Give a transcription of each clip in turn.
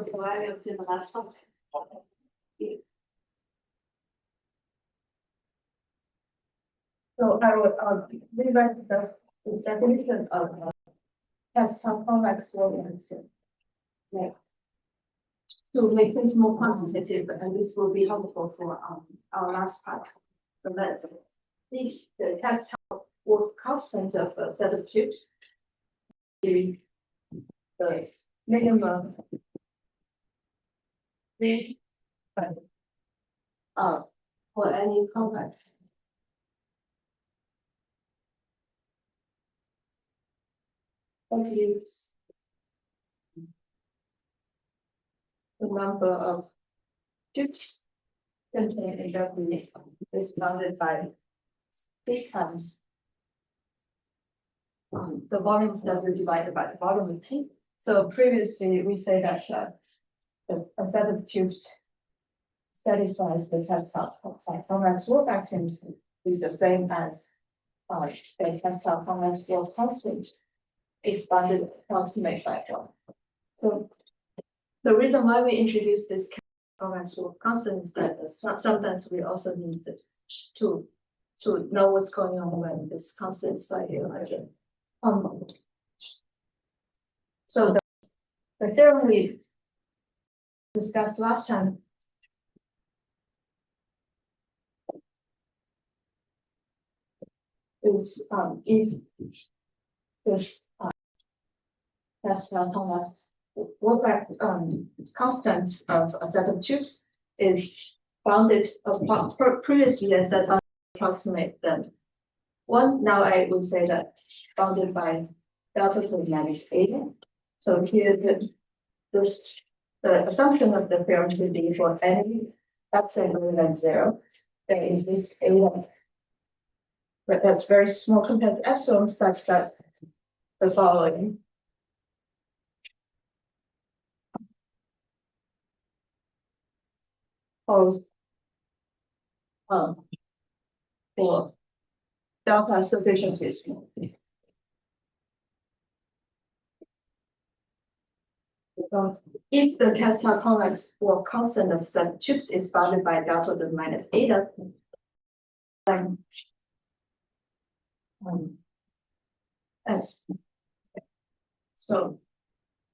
provided in the last one. So I will rewrite the definition of test convex orientation. Yeah. To make things more quantitative, and this will be helpful for our last part. So let's see the test work constant of a set of tubes. The minimum for any convex. Use the number of tubes contained in W is bounded by C times the volume of W divided by the volume of T. So previously we say that a set of tubes satisfies the test convex work activity is the same as the test convex work constant expanded approximate by 1. So the reason why we introduce this convex work constant is that sometimes we also need to know what's going on when this constant is slightly larger. So the theorem we discussed last time is if this test convex work constant of a set of tubes is bounded previously I said approximate them 1. Now I would say that bounded by delta to the minus eta. So here the assumption of the theorem should be for any epsilon greater than 0, there is this eta, but that's very small compared to epsilon, such that the following holds for delta sufficiently small. If the test convex work constant of set tubes is bounded by delta to the minus eta, then S. So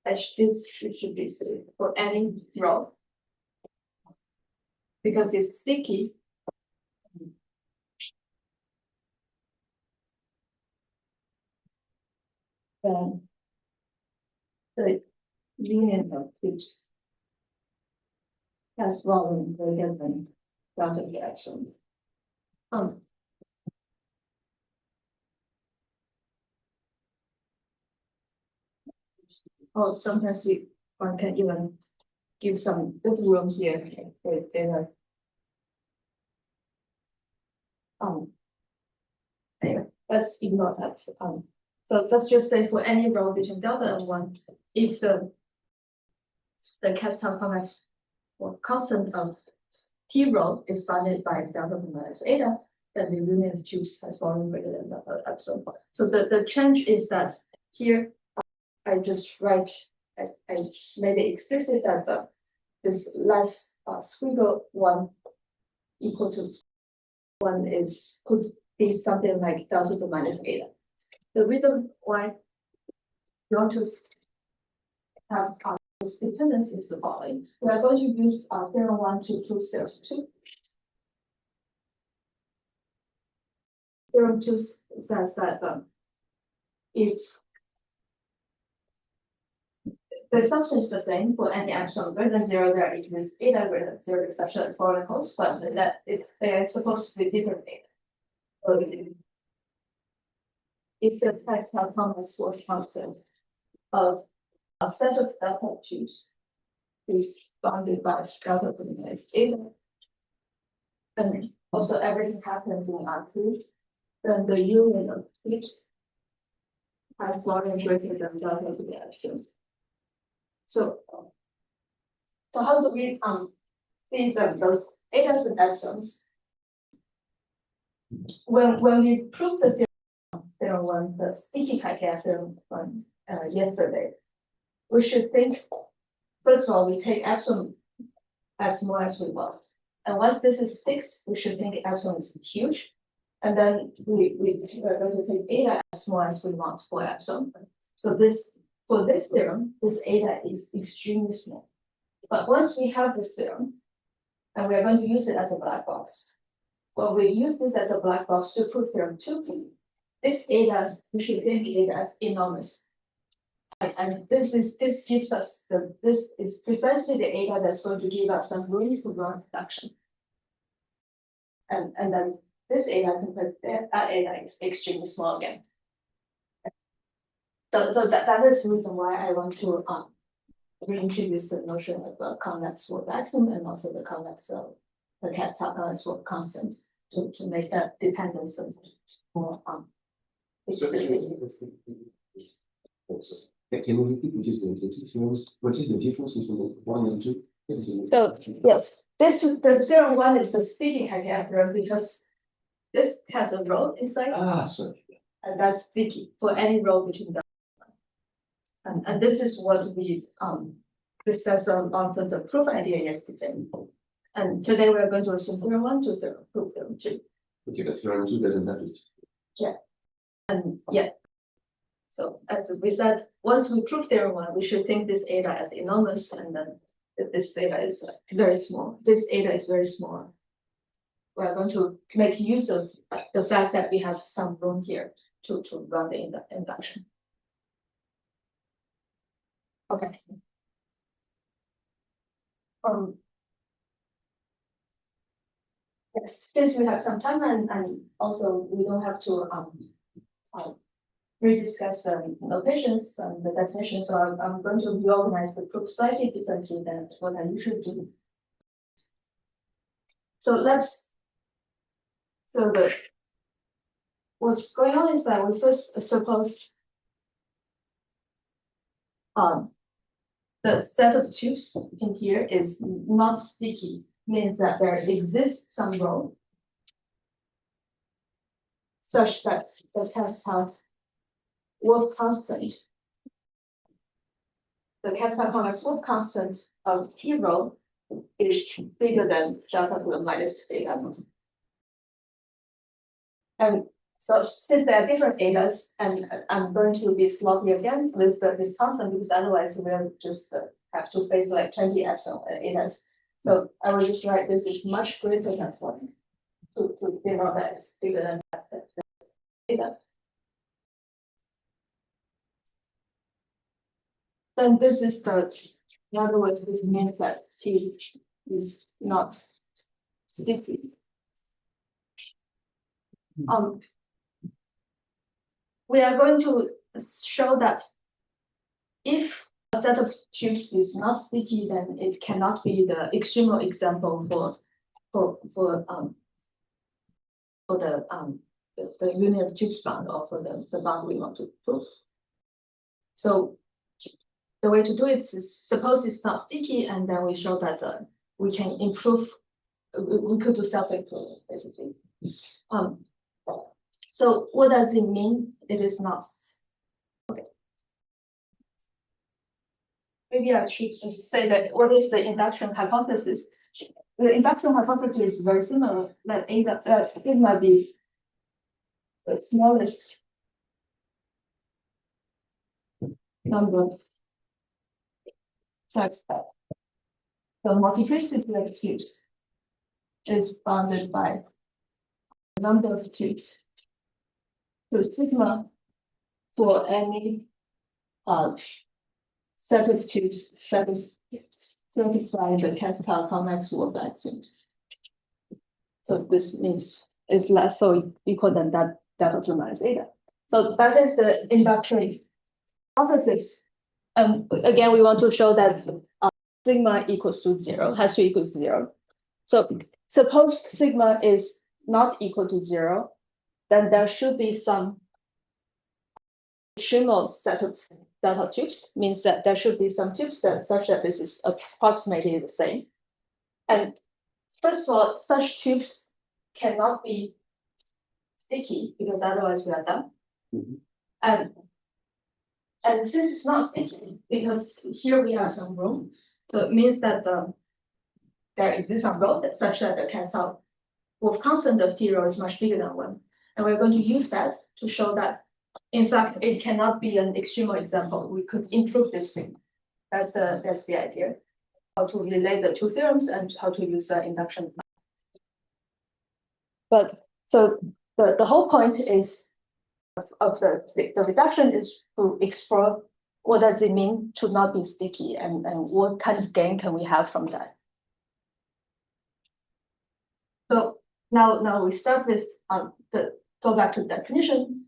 this should be for any rho because it's sticky. Then the union of tubes has volume greater than delta to epsilon. Or sometimes one can even give some little room here. Anyway, let's ignore that. So let's just say for any rho between delta and 1, if the Castel convex or constant of T rho is bounded by delta to minus eta, then the union of tubes has volume greater than epsilon. So the change is that here I just write, I just made it explicit that this last squiggle 1 equal to 1 could be something like delta to minus eta. The reason why you want to have this dependence is the following. We are going to use theorem 1 to prove theorem 2. Theorem 2 says that if the assumption is the same for any epsilon greater than 0, there exists eta greater than 0 exception at foreign host, but that they are supposed to be different eta. If the test convex work constant of a set of delta tubes is bounded by delta to the minus eta, and also everything happens in R3, then the union of tubes has volume greater than delta to the epsilon. So how do we see those etas and epsilons? When we prove the theorem 1, the sticky theorem 1 yesterday, we should think first of all, we take epsilon as small as we want. And once this is fixed, we should think epsilon is huge. And then we're going to take eta as small as we want for epsilon. So for this theorem, this eta is extremely small. But once we have this theorem, and we are going to use it as a black box. Well, we use this as a black box to prove theorem 2. This eta, we should think eta as enormous. And this gives us this is precisely the eta that's going to give us some room to run induction. And then this eta compared to that eta is extremely small again. So that is the reason why I want to reintroduce the notion of a convex warp axiom and also the convex the Castle convex warp constant to make that dependence of more Can you repeat what is the difference? What is the difference between 1 and 2? So yes, the theorem 1 is a sticky theorem because this has a row inside. Sorry. And that's sticky for any row between them. And this is what we discussed on the proof idea yesterday. And today we are going to assume theorem 1 to prove theorem 2. Okay, but theorem 2 doesn't have this. Yeah. And yeah. So as we said, once we prove theorem 1, we should think this eta as enormous, and then this eta is very small. This eta is very small. We are going to make use of the fact that we have some room here to run the induction. Okay. Yes, since we have some time and also we don't have to rediscuss the notations and the definitions, so I'm going to reorganize the proof slightly differently than what I usually do. So what's going on is that we first supposed the set of tubes in here is not sticky, means that there exists some row such that the test have warp constant. The Castle convex warp constant of T row is bigger than Jacques-Louis minus theta. And so since there are different etas, and I'm going to be sloppy again with this constant because otherwise we'll just have to face like 20 epsilon etas. So I will just write this is much greater than 1 to denote that it's bigger than that eta. Then this is in other words, this means that T is not sticky. We are going to show that if a set of tubes is not sticky, then it cannot be the extremal example for the unit of tubes bound or for the bound we want to prove. So the way to do it is suppose it's not sticky, and then we show that we can improve. We could do self-improvement basically. So what does it mean? It is not. Okay. Maybe I should just say that what is the induction hypothesis? The induction hypothesis is very similar. That it might be the smallest number such that the multiplicity of tubes is bounded by the number of tubes to sigma for any set of tubes satisfying the Castle convex warp axioms. So this means it's less so equal than that delta 2 minus eta. So that is the induction hypothesis. Again, we want to show that sigma equals to 0, has to equal to 0. So suppose sigma is not equal to 0, then there should be some extremal set of delta tubes, means that there should be some tubes that such that this is approximately the same. And first of all, such tubes cannot be sticky because otherwise we are done. And since it's not sticky, because here we have some room, So it means that there exists some rho such that the Castle with constant of T rho is much bigger than 1. And we're going to use that to show that, in fact, it cannot be an extremal example. We could improve this thing. That's the idea. How to relate the two theorems and how to use induction. But so the whole point is of the reduction is to explore what does it mean to not be sticky and what kind of gain can we have from that. So now we start with go back to the definition.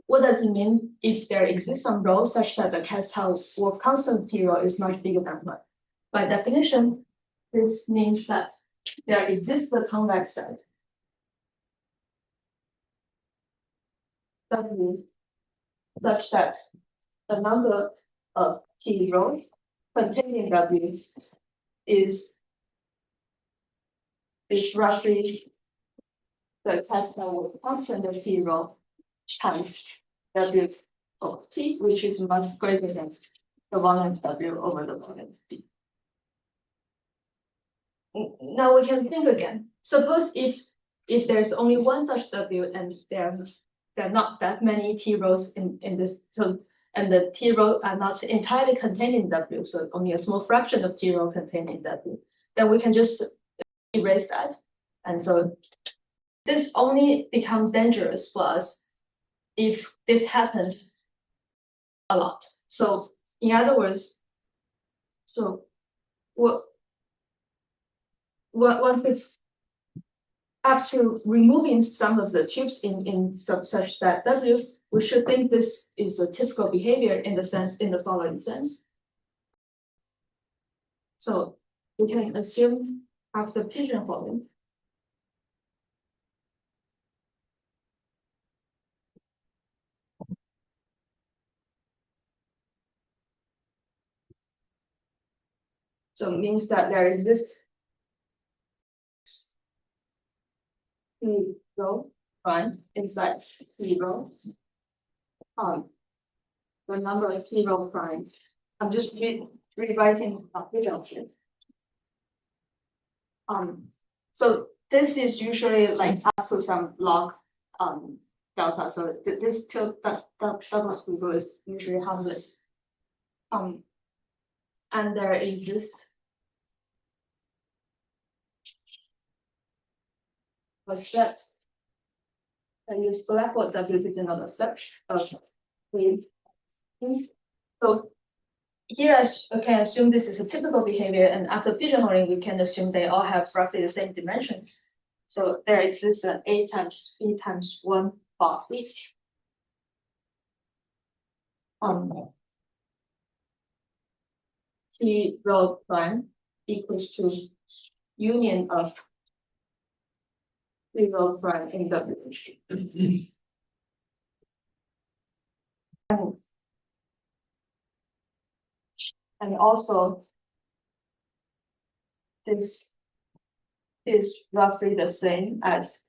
What does it mean if there exists some rho such that the Castle or constant T rho is much bigger than 1? By definition, this means that there exists a convex set W such that the number of T rho containing W is roughly the Castle with constant of T rho times W over T, which is much greater than the volume of W over the volume of T. Now we can think again. Suppose if there's only one such W and there are not that many T rows in this, so and the T row are not entirely contained in W, so only a small fraction of T row contained in W, then we can just erase that. And so this only becomes dangerous for us if this happens a lot. So in other words, so one could, after removing some of the tubes in such that W, we should think this is a typical behavior in the following sense. So we can assume after pigeonholing, so it means that there exists T row prime inside T row. The number of T row prime. I'm just rewriting pigeonhole. So this is usually like up to some log delta. So this double squiggle is usually harmless. And there exists a set. I use blackboard W to denote a set of three. So here I can assume this is a typical behavior, and after pigeonholing, we can assume they all have roughly the same dimensions. So there exists an A times B times 1 boxes. T row prime equals to union of T row prime in W. And also this is roughly the same as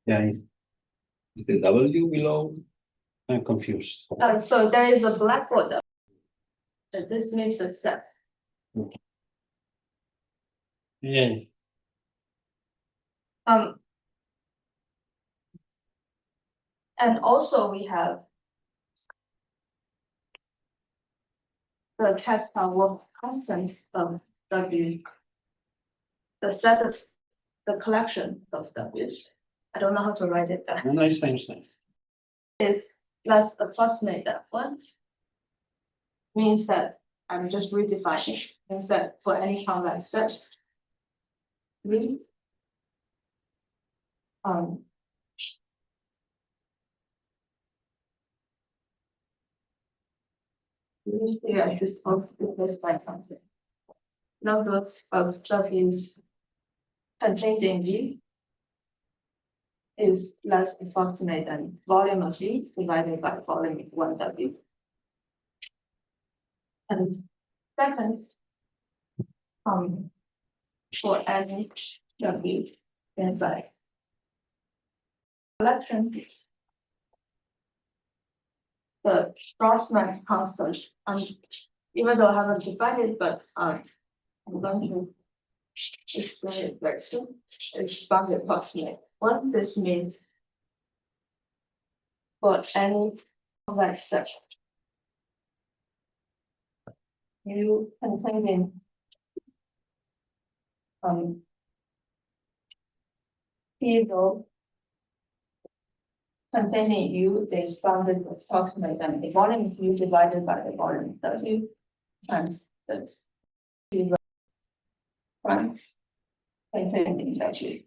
is the W below? I'm confused. so there is a blackboard W. And this means the set. Yeah. And also we have the Castle constant of W, the set of the collection of W's. I don't know how to write it down. Nice. Is let's approximate that one. Means that I'm just redefining. Means that for any convex set, we here I should replace by something. Number of W's contained in G is less approximate than volume of G divided by volume of 1 W. And second, for any W and by collection. The Grossman constant, even though I haven't defined it, but I'm going to explain it very soon. It's bounded approximate. What this means for any convex set U containing P containing U is bounded approximate, and the volume of U divided by the volume of W times the T prime containing W.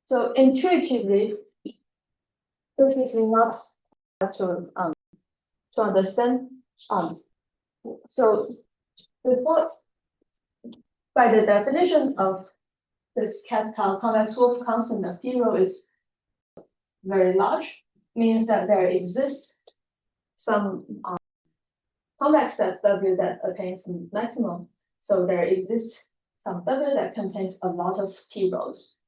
So intuitively, this is enough to understand. So before, by the definition of this Castile convex Wolf constant of zero is very large, means that there exists some convex set W that attains maximum. So there exists some W that contains a lot of T rows.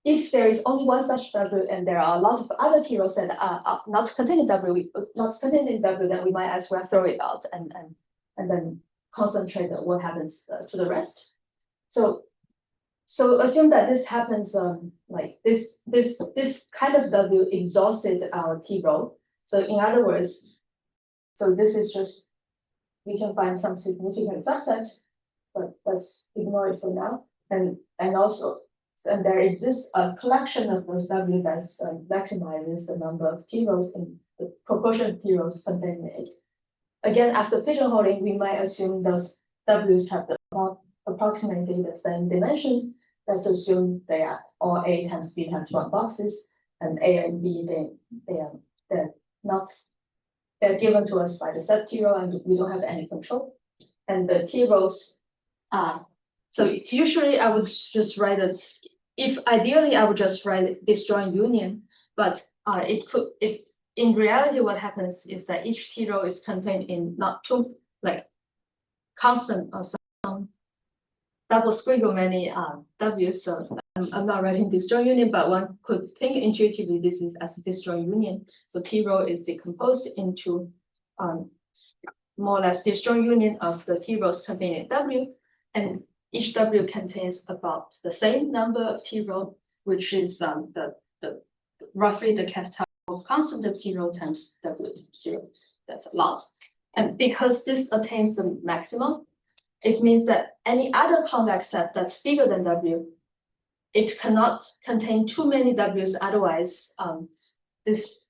If there is only one such W and there are a lot of other T rows that are not containing W, then we might as well throw it out and then concentrate on what happens to the rest. So assume that this happens like this kind of W exhausted our T row. So in other words, so this is just, we can find some significant subset, but let's ignore it for now. And also, and there exists a collection of those W that maximizes the number of T rows and the proportion of T rows contained in it. Again, after pigeonholing, we might assume those W's have approximately the same dimensions. Let's assume they are all A times B times 1 boxes, and A and B, they're given to us by the set T row, and we don't have any control. And the T rows are, so usually I would just write ideally I would just write disjoint union, but in reality what happens is that each T row is contained in not two, like constant or some double squiggle many W's. So I'm not writing disjoint union, but one could think intuitively this is as a disjoint union. So T row is decomposed into more or less disjoint union of the T rows containing W, and each W contains about the same number of T row, which is roughly the Castile constant of T row times W0. That's a lot. And because this attains the maximum, it means that any other convex set that's bigger than W, it cannot contain too many W's. Otherwise, this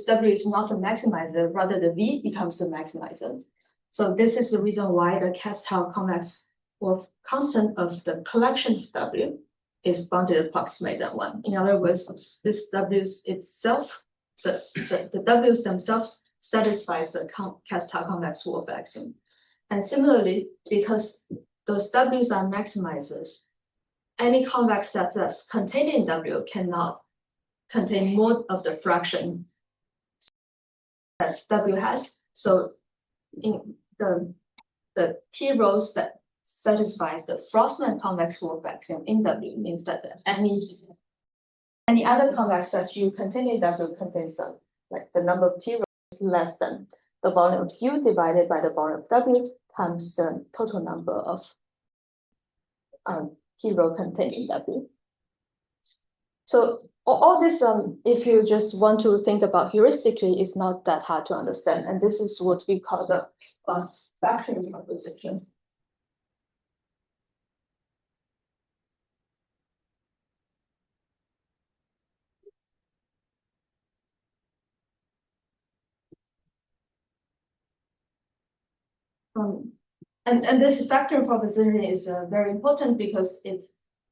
W is not a maximizer, rather the V becomes the maximizer. So this is the reason why the Castile convex Wolf constant of the collection of W is bounded approximate than 1. In other words, this W's itself, the W's themselves satisfies the Castile convex Wolf axiom. And similarly, because those W's are maximizers, any convex set that's contained in W cannot contain more of the fraction that W has. So in the T rows that satisfies the Grossman convex Wolf axiom in W means that any other convex set U containing W contains like the number of T rows is less than the volume of U divided by the volume of W times the total number of T row containing W. So all this, if you just want to think about heuristically, is not that hard to understand. And this is what we call the factoring proposition. And this factoring proposition is very important because it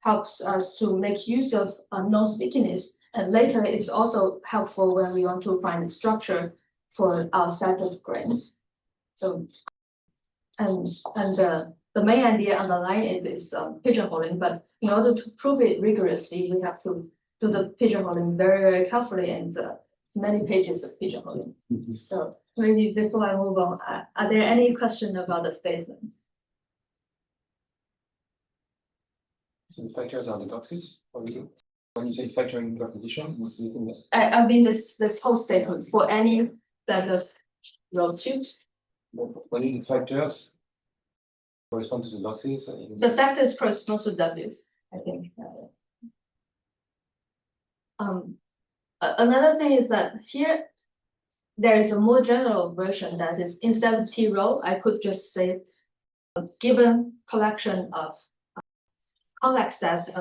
helps us to make use of no stickiness. And later, it's also helpful when we want to find a structure for our set of grains. So, and the main idea underlying it is pigeonholing. But in order to prove it rigorously, we have to do the pigeonholing very, very carefully. And many pages of pigeonholing. So maybe before I move on, are there any questions about the statement? So the factors are the boxes for you. When you say factoring proposition, what do you think? I mean this whole statement for any set of row tubes. What is the factors correspond to the boxes? The factors correspond to W's, I think. Another thing is that here there is a more general version that is instead of T row, I could just say a given collection of convex sets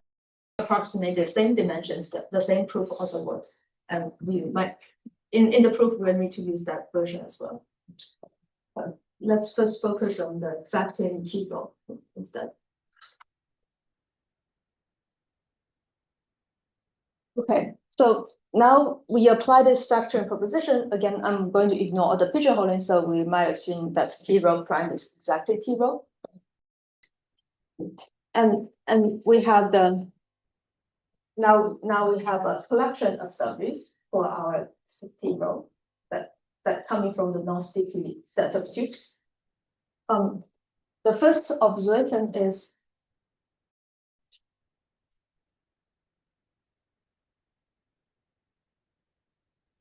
approximate the same dimensions, the same proof also works. And we might in the proof we need to use that version as well. But let's first focus on the factoring T row instead. Okay, so now we apply this factoring proposition. Again, I'm going to ignore all the pigeonholing, so we might assume that T row prime is exactly T row. And we have the now we have a collection of W's for our T row that coming from the non-sticky set of tubes. The first observation is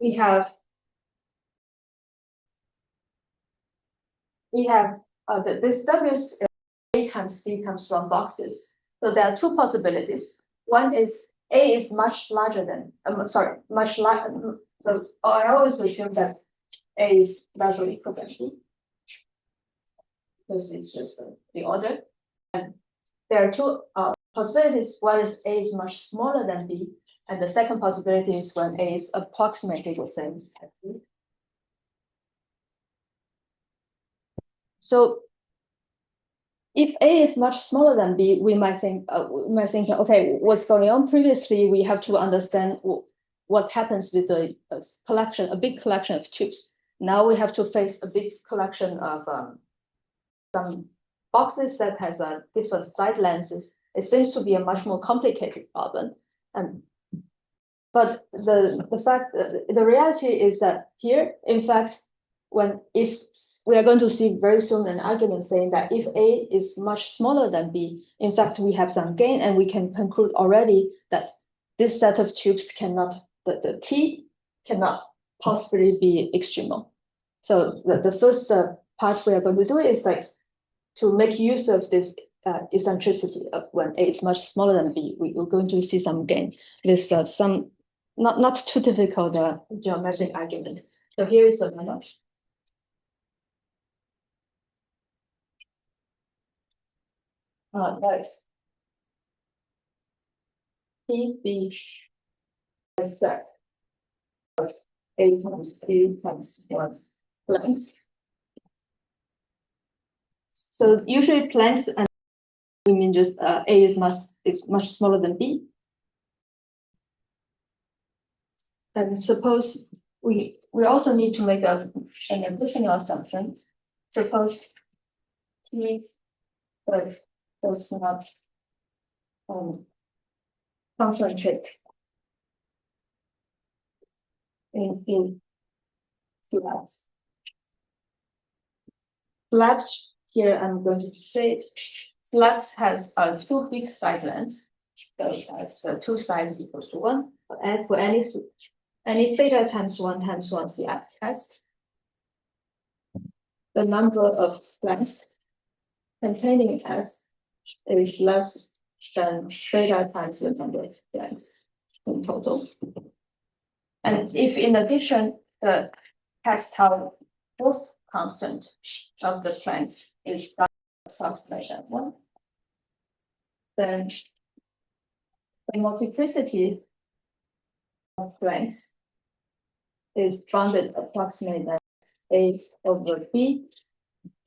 we have this W is A times B times 1 boxes. So there are two possibilities. One is A is much larger than, much larger. So I always assume that A is less or equal than B. Because it's just the order. And there are two possibilities. One is A is much smaller than B. And the second possibility is when A is approximately the same as B. So if A is much smaller than B, we might think, okay, what's going on previously? We have to understand what happens with the collection, a big collection of tubes. Now we have to face a big collection of some boxes that has different side lenses. It seems to be a much more complicated problem. But the reality is that here, in fact, if we are going to see very soon an argument saying that if A is much smaller than B, in fact, we have some gain, and we can conclude already that this set of tubes cannot, the T cannot possibly be extremal. So the first part we are going to do is like to make use of this eccentricity of when A is much smaller than B, we're going to see some gain with some not too difficult geometric argument. So here is another. Right. PB is set of A times B times 1 blanks. So usually blanks, and we mean just A is much smaller than B. And suppose we also need to make an additional assumption. Suppose T does not concentrate in slabs. Slabs here, I'm going to say it. Slabs has two big side lengths, so it has 2 sides equals to 1. And for any theta times 1 times 1 slab has the number of lengths containing S is less than theta times the number of lengths in total. And if in addition the test tau fourth constant of the planks is approximately 1, then the multiplicity of planks is bounded approximately A over B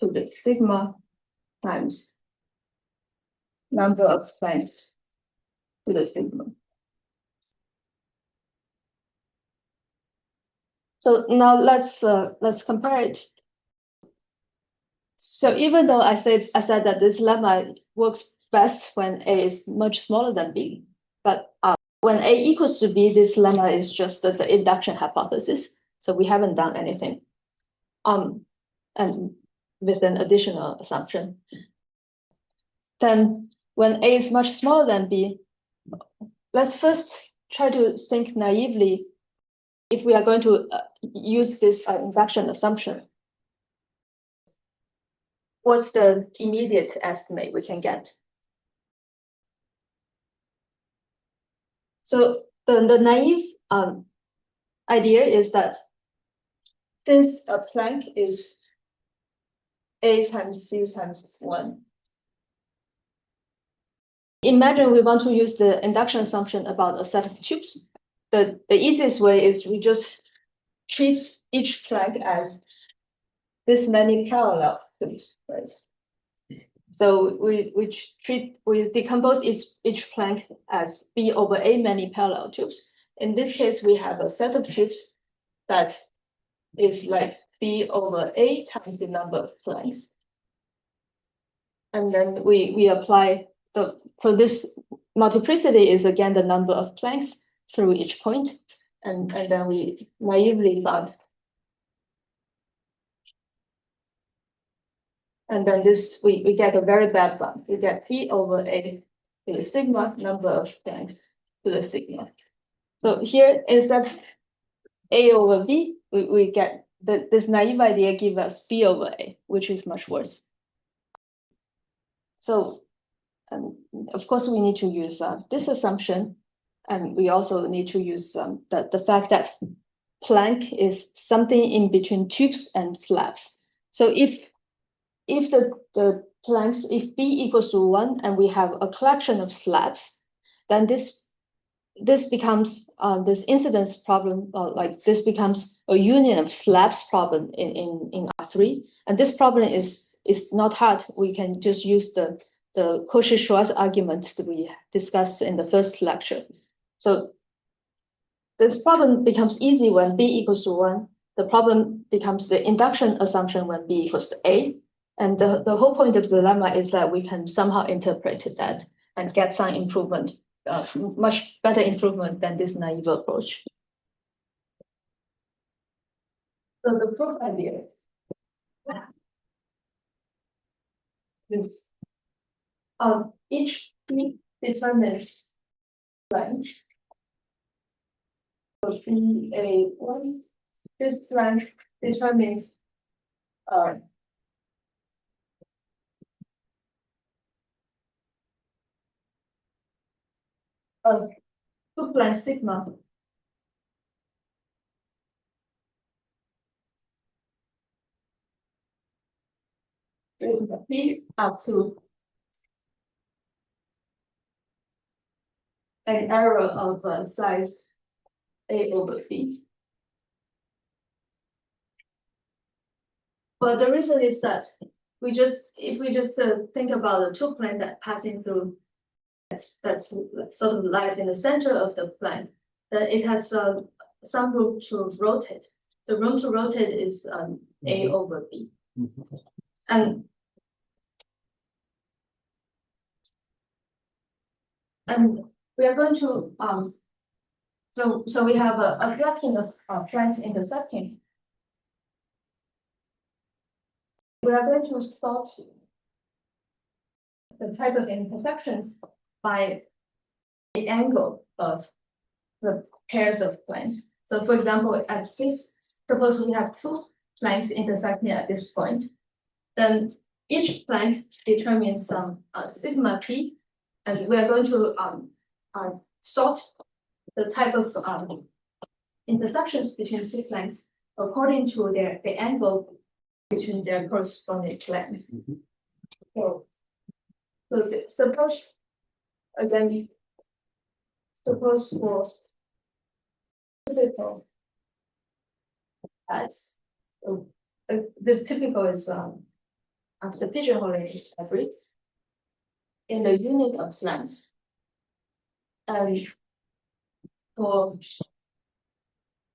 to the sigma times number of planks to the sigma. So now let's compare it. So even though I said that this lemma works best when A is much smaller than B, but when A equals to B, this lemma is just the induction hypothesis. So we haven't done anything. And with an additional assumption. Then when A is much smaller than B, let's first try to think naively if we are going to use this induction assumption. What's the immediate estimate we can get? So the naive idea is that since a Planck is A times B times 1, imagine we want to use the induction assumption about a set of tubes. The easiest way is we just treat each Planck as this many parallel tubes, right? So we decompose each Planck as B over A many parallel tubes. In this case, we have a set of tubes that is like B over A times the number of Plancks. And then we apply so this multiplicity is again the number of Plancks through each point. And then we naively found. And then this, we get a very bad one. We get B over A to the sigma number of Plancks to the sigma. So here instead A over B, we get this naive idea give us B over A, which is much worse. So of course we need to use this assumption, and we also need to use the fact that Planck is something in between tubes and slabs. So if the Plancks, if B equals to 1 and we have a collection of slabs, then this becomes this incidence problem, like this becomes a union of slabs problem in R3. And this problem is not hard. We can just use the Cauchy-Schwarz argument that we discussed in the first lecture. So this problem becomes easy when B equals to 1. The problem becomes the induction assumption when B equals to A. And the whole point of the lemma is that we can somehow interpret that and get some improvement, much better improvement than this naive approach. So the proof idea is each P determines blank. So BA1, this blank determines two blank sigma P up to an error of size A over B. But the reason is that if we just think about the two planes that passing through, that sort of lies in the center of the plane, then it has some room to rotate. The room to rotate is A over B. And we are going to so we have a collection of planes intersecting. We are going to sort the type of intersections by the angle of the pairs of planes. So for example, at this, suppose we have two planes intersecting at this point, then each plane determines some sigma p, and we are going to sort the type of intersections between two planes according to the angle between their corresponding planes. So suppose again, suppose for typical as this typical is after pigeonholing is every in the unit of length, and for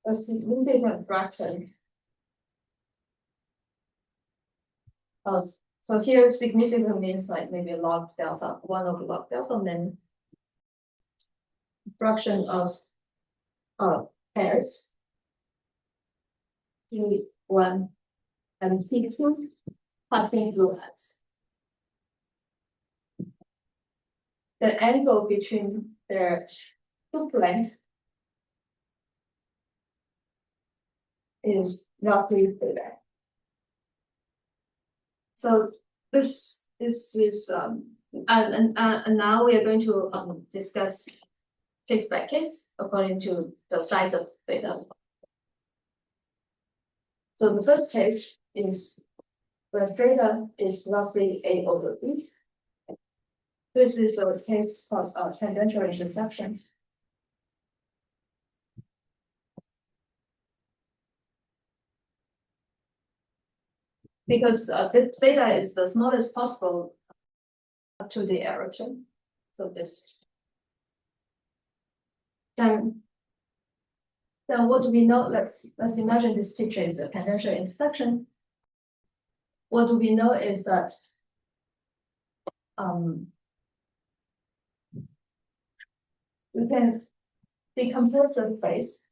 a significant fraction of, so here significant means like maybe log delta, 1 over log delta, then fraction of pairs. T1 and T2 passing through us. The angle between their two planes is roughly theta. So this is and now we are going to discuss case by case according to the size of theta. So the first case is where theta is roughly A over B. This is a case of tangential intersection. Because theta is the smallest possible up to the error term. So this. Then what do we know? Let's imagine this picture is a tangential intersection. What do we know is that we can decompose the phase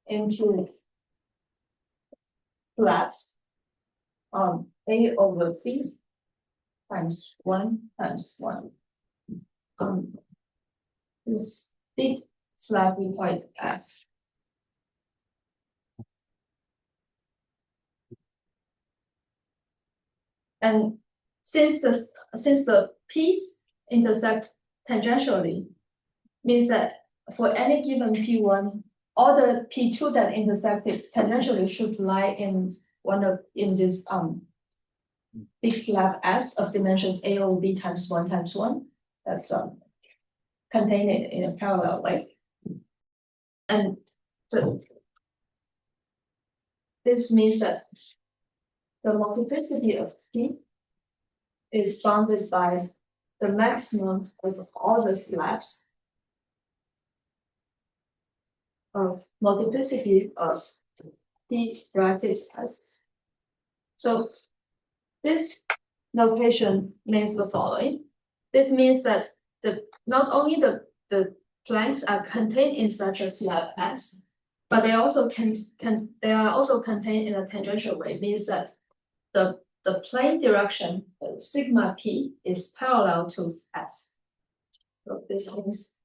into slabs A over B times 1 times 1. This big slab we call it S. And since the P's intersect tangentially, means that for any given P1, all the P2 that intersected tangentially should lie in this big slab S of dimensions A over B times 1 times 1. That's contained in a parallel way. And so this means that the multiplicity of P is bounded by the maximum of all the slabs of multiplicity of P bracket S. So this notation means the following. This means that not only the planks are contained in such a slab S, but they also they are also contained in a tangential way. It means that the plane direction sigma P is parallel to S. So this means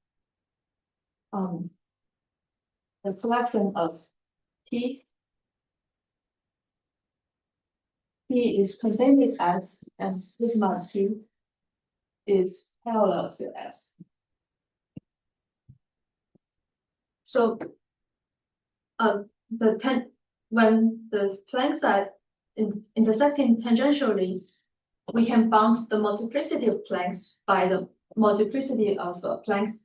the fraction of P is contained in S and sigma P is parallel to S. So when the planks are intersecting tangentially, we can bound the multiplicity of planks by the multiplicity of planks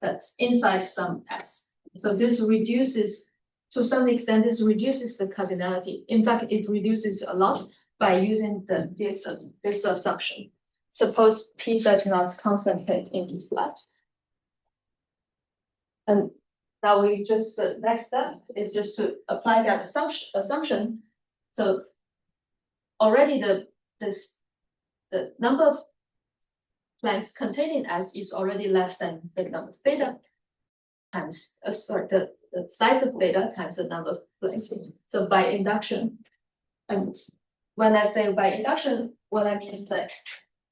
that's inside some S. So this reduces, to some extent, this reduces the cardinality. In fact, it reduces a lot by using this assumption. Suppose P does not concentrate into slabs. And now the next step is just to apply that assumption. So already the number of planks contained in S is already less than the number of theta times the size of theta times the number of planks. So by induction, and when I say by induction, what I mean is that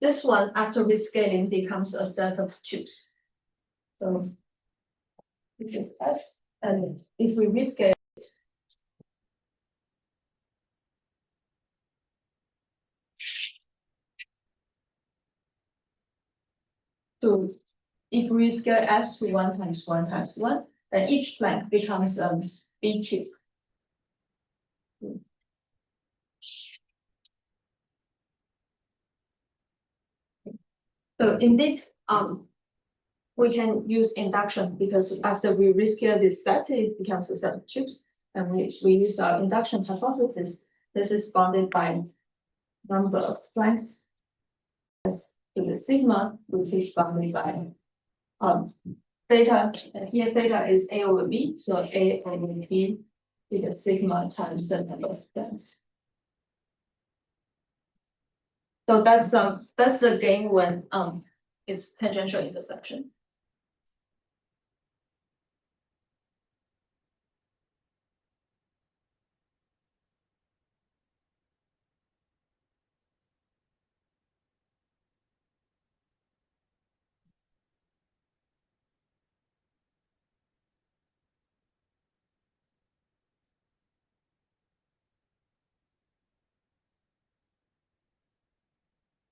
this one after rescaling becomes a set of tubes. So this is S, and if we rescale it, if we scale S to 1 times 1 times 1, then each plank becomes a B tube. So indeed, we can use induction because after we rescale this set, it becomes a set of tubes, and we use our induction hypothesis. This is bounded by number of planks as to the sigma, which is bounded by theta, and here theta is A over B, so A over B is the sigma times the number of planks. So that's the gain when it's tangential intersection.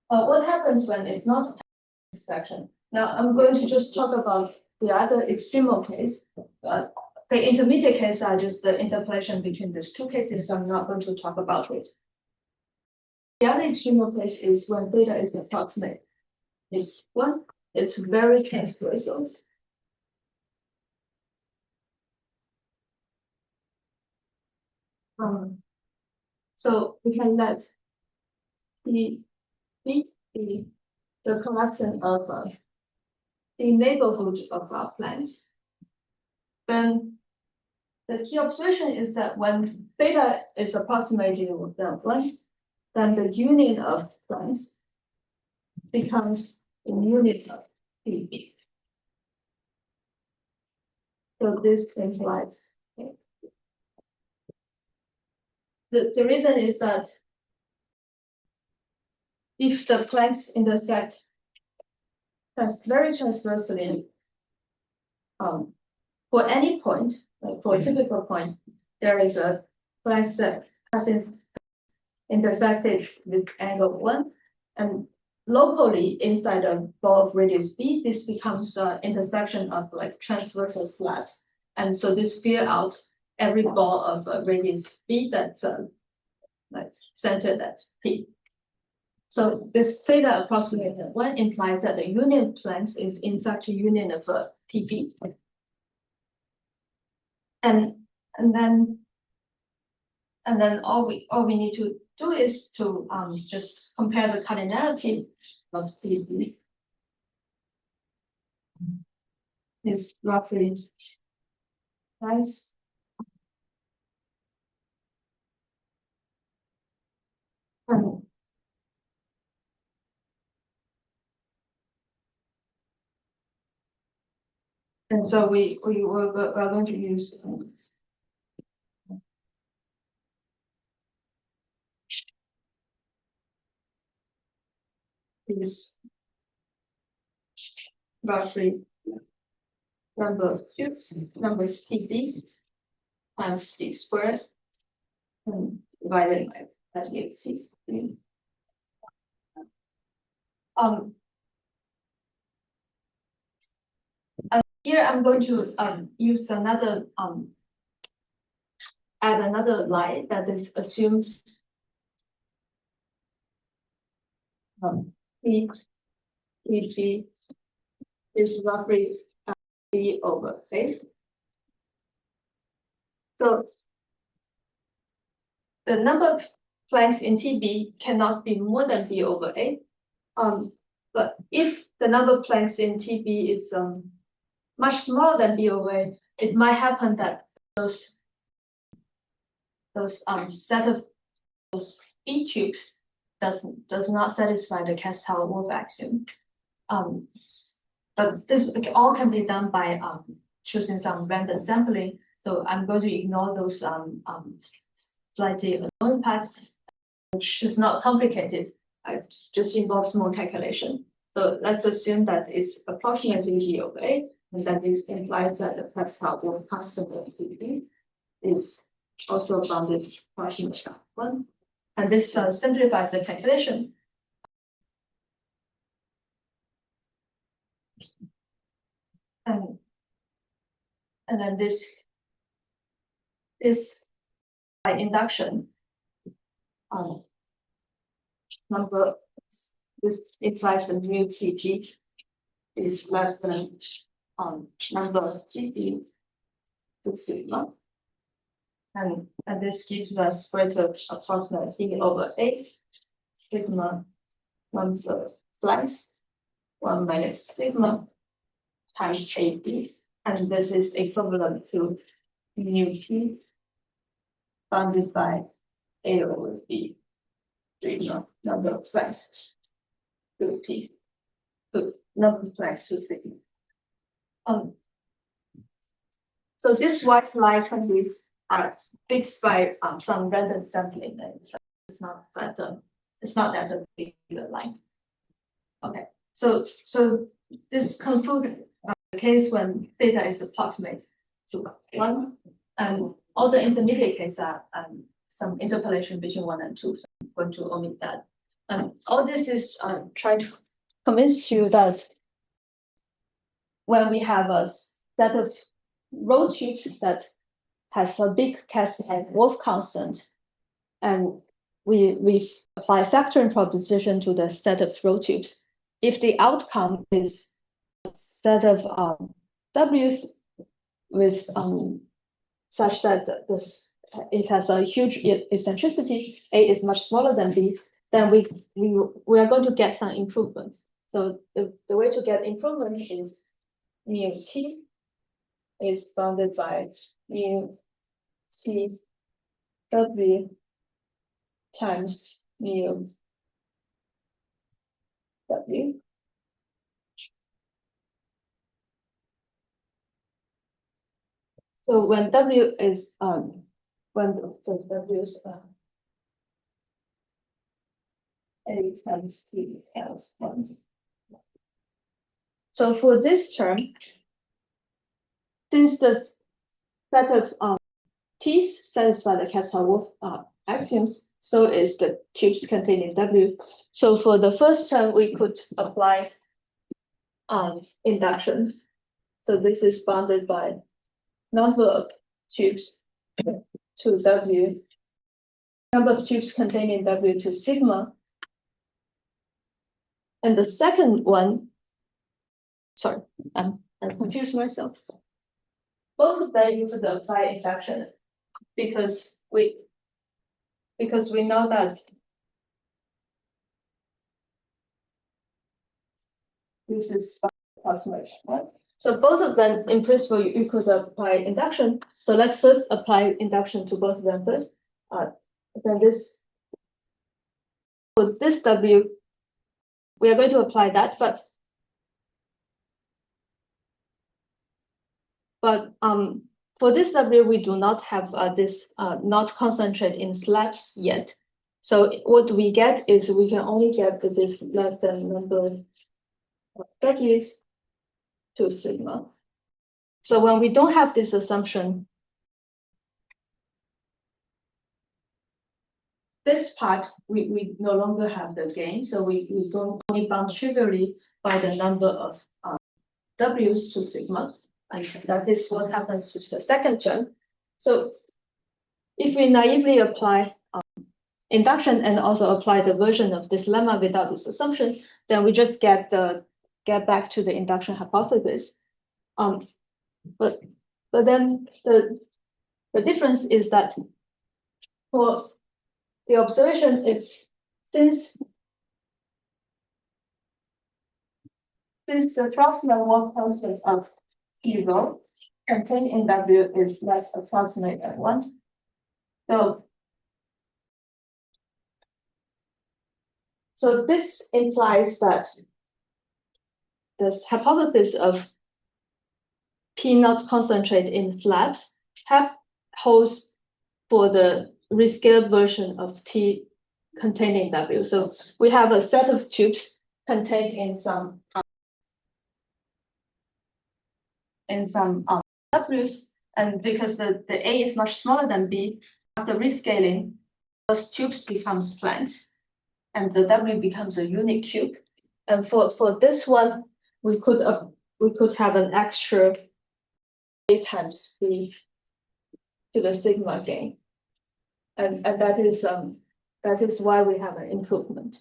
What happens when it's not intersection? Now I'm going to just talk about the other extreme case. The intermediate case are just the interpolation between these two cases, so I'm not going to talk about it. The other extreme case is when theta is approximate. If one is very transversal. So we can let the collection of the neighborhood of our plants. Then the key observation is that when theta is approximating the one, then the union of plants becomes a unit of PB. So this implies the reason is that if the planks intersect very transversely, for any point, like for a typical point, there is a plank that has intersected with angle 1, and locally inside a ball of radius b, this becomes an intersection of like transversal slabs, and so this fill out every ball of radius b that's like centered at p. So this theta approximated 1 implies that the union planks is in fact a union of TP. And then all we need to do is to just compare the cardinality of TP. Is roughly nice. And so we're going to use this roughly number of cubes, number of TB times b squared and divided by t. Here I'm going to use another add another line that is assumed Pg is roughly b over a. So the number of planks in TB cannot be more than b over a. But if the number of planks in TB is much smaller than b over a, it might happen that those set of those B tubes does not satisfy the Castell-Wolf axiom. But this all can be done by choosing some random sampling. So I'm going to ignore those slightly annoying part, which is not complicated. It just involves more calculation. So let's assume that it's approximately b over a, and that this implies that the Castell-Wolf constant of TB is also bounded approximately 1. And this simplifies the calculation. And then this by induction number, this implies the mu TP is less than number of TP to sigma. And this gives us greater approximately over a sigma number flanks 1 minus sigma times AB, and this is equivalent to mu p bounded by a over b sigma number of flanks to p to number of flanks to sigma. So this white line can be fixed by some random sampling, and so it's not that big a line. Okay, so this concludes the case when theta is approximate to 1, and all the intermediate cases are some interpolation between 1 and 2. So I'm going to omit that. And all this is trying to convince you that when we have a set of row tubes that has a big Castle-Wolf constant, and we apply factoring proposition to the set of row tubes. If the outcome is a set of W's with such that it has a huge eccentricity, A is much smaller than B, then we are going to get some improvement. So the way to get improvement is mu T is bounded by mu T W times mu W. So when W is W is A times T times 1. So for this term, since the set of T's satisfy the Castle-Wolf axioms, so is the tubes containing W. So for the first term, we could apply induction. So this is bounded by number of tubes to W, number of tubes containing W to sigma. And the second one, sorry, I confused myself. Both of them you could apply induction because we know that this is approximation, right? So both of them, in principle, you could apply induction. So let's first apply induction to both of them first. Then this, for this W, we are going to apply that, but for this W, we do not have this not concentrate in slabs yet. So what we get is we can only get this less than number of W's to sigma. So when we don't have this assumption, this part we no longer have the gain. So we go only bound trivially by the number of W's to sigma. And that is what happens to the second term. So if we naively apply induction and also apply the version of this lemma without this assumption, then we just get back to the induction hypothesis. But then the difference is that for the observation, it's since the approximate Wang constant of T rho contained in W is less approximate than 1. So this implies that this hypothesis of P not concentrate in slabs holds for the rescaled version of T containing W. So we have a set of tubes contained in some W's, and because the A is much smaller than B, after rescaling, those tubes becomes planes, and the W becomes a unique cube. And for this one, we could have an extra A times B to the sigma gain, and that is why we have an improvement.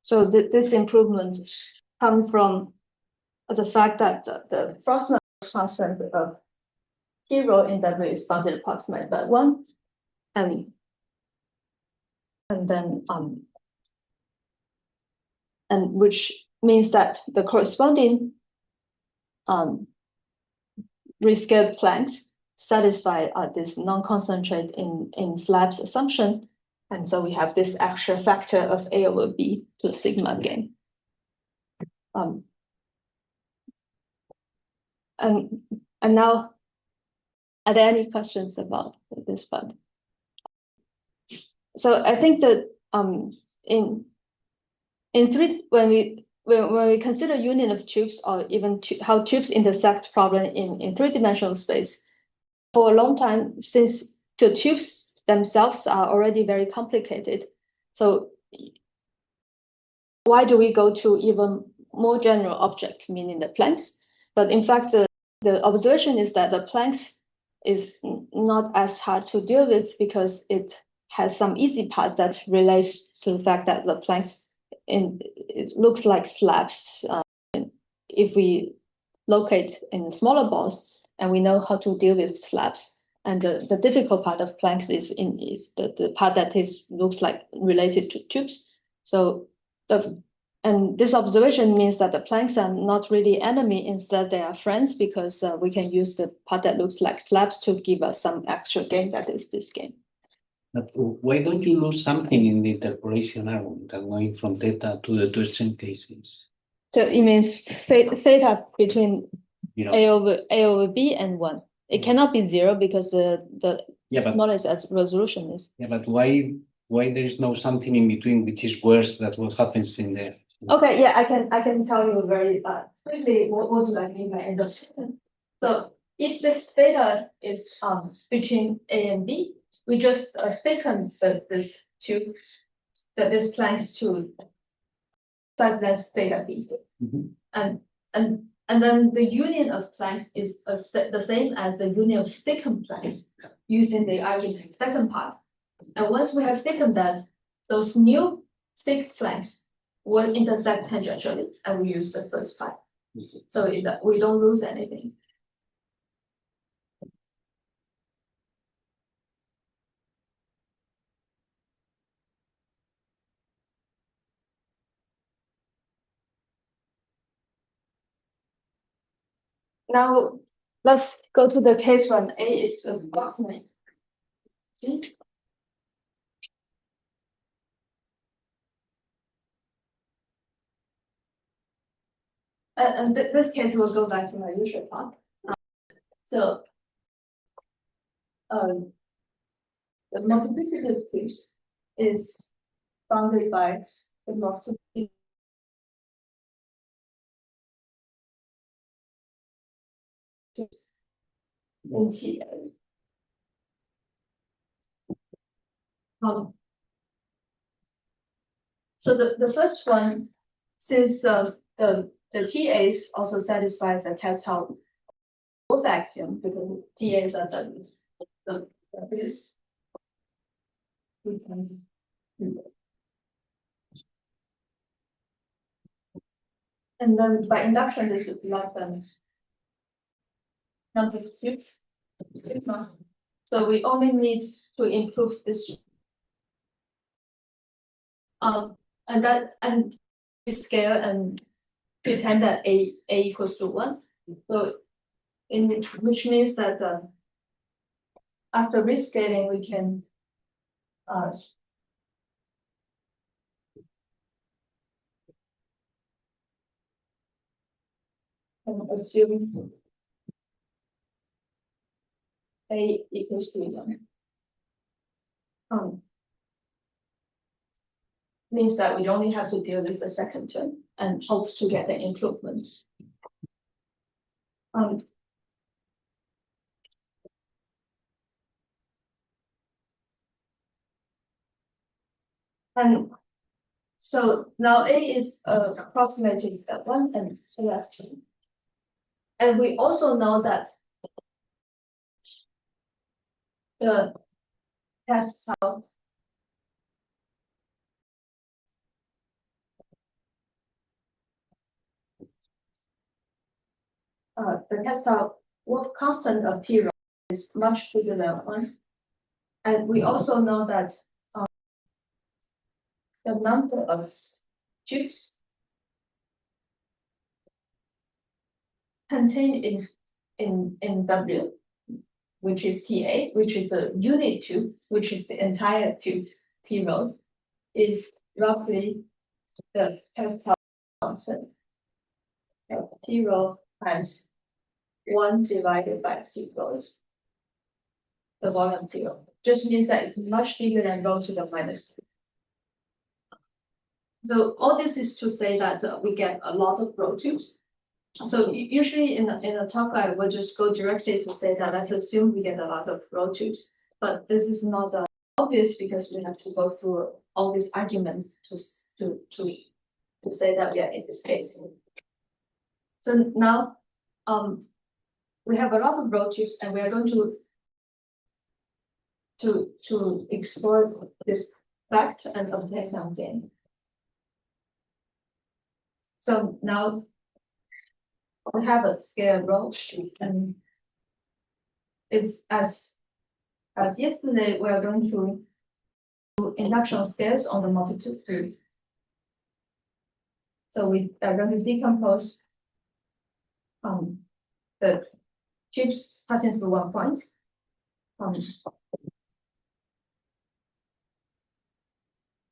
So this improvement come from the fact that the Frostman constant of T rho in W is bounded approximate by 1, and then and which means that the corresponding rescaled planes satisfy this non-concentrate in slabs assumption, and so we have this extra factor of A over B to sigma gain. And now, are there any questions about this part? So I think that when when we consider union of tubes or even how tubes intersect problem in three-dimensional space, for a long time, since the tubes themselves are already very complicated, so why do we go to even more general object, meaning the planks? But in fact, the observation is that the planks is not as hard to deal with because it has some easy part that relates to the fact that the planks it looks like slabs. If we locate in smaller balls and we know how to deal with slabs, and the difficult part of planks is the part that looks like related to tubes. So and this observation means that the planks are not really enemy, instead they are friends, because we can use the part that looks like slabs to give us some extra gain, that is this gain. But why don't you lose something in the interpolation argument and going from theta to the two extreme cases? So you mean theta between You know, A over B and 1. It cannot be 0 because the yeah, but smallest as resolution is. yeah, but why there is no something in between which is worse than what happens in there? Okay, yeah, I can tell you very quickly what do I mean by induction. So if this theta is between A and B, we just thicken this tube, this planks to such as theta B. Mhm. And then the union of planks is the same as the union of thickened planks using the argument second part. And once we have thickened that, those new thick planks will intersect tangentially, and we use the first part. So we don't lose anything. Now, let's go to the case when A is approximate. And this case will go back to my usual talk. So the multiplicity of cubes is bounded by the multiplicity in T. So the first one, since the TAs also satisfy the Castel both axiom, because TAs are the and then by induction, this is less than number of cubes, sigma. So we only need to improve this. And we scale and pretend that A equals to 1. So which means that after rescaling, we can assume A equals to 1. Means that we only have to deal with the second term and hope to get the improvement. And so now A is approximating that 1, and so that's true. And we also know that the Castel Wolf constant of T rho is much bigger than 1. And we also know that the number of tubes contained in W, which is TA, which is a unit tube, which is the entire tube T rows, is roughly the Castel constant of T row times 1 divided by T rows. The volume T row just means that it's much bigger than rho to the -2. So all this is to say that we get a lot of row tubes. So usually in a talk, I would just go directly to say that let's assume we get a lot of row tubes, but this is not obvious because we have to go through all these arguments to say that we are in this case. So now, we have a lot of row tubes, and we are going to explore this fact and obtain something. So now we have a scale row, and it's as yesterday, we are going to do induction scales on the multiplicity. So we are going to decompose the tubes passing through one point.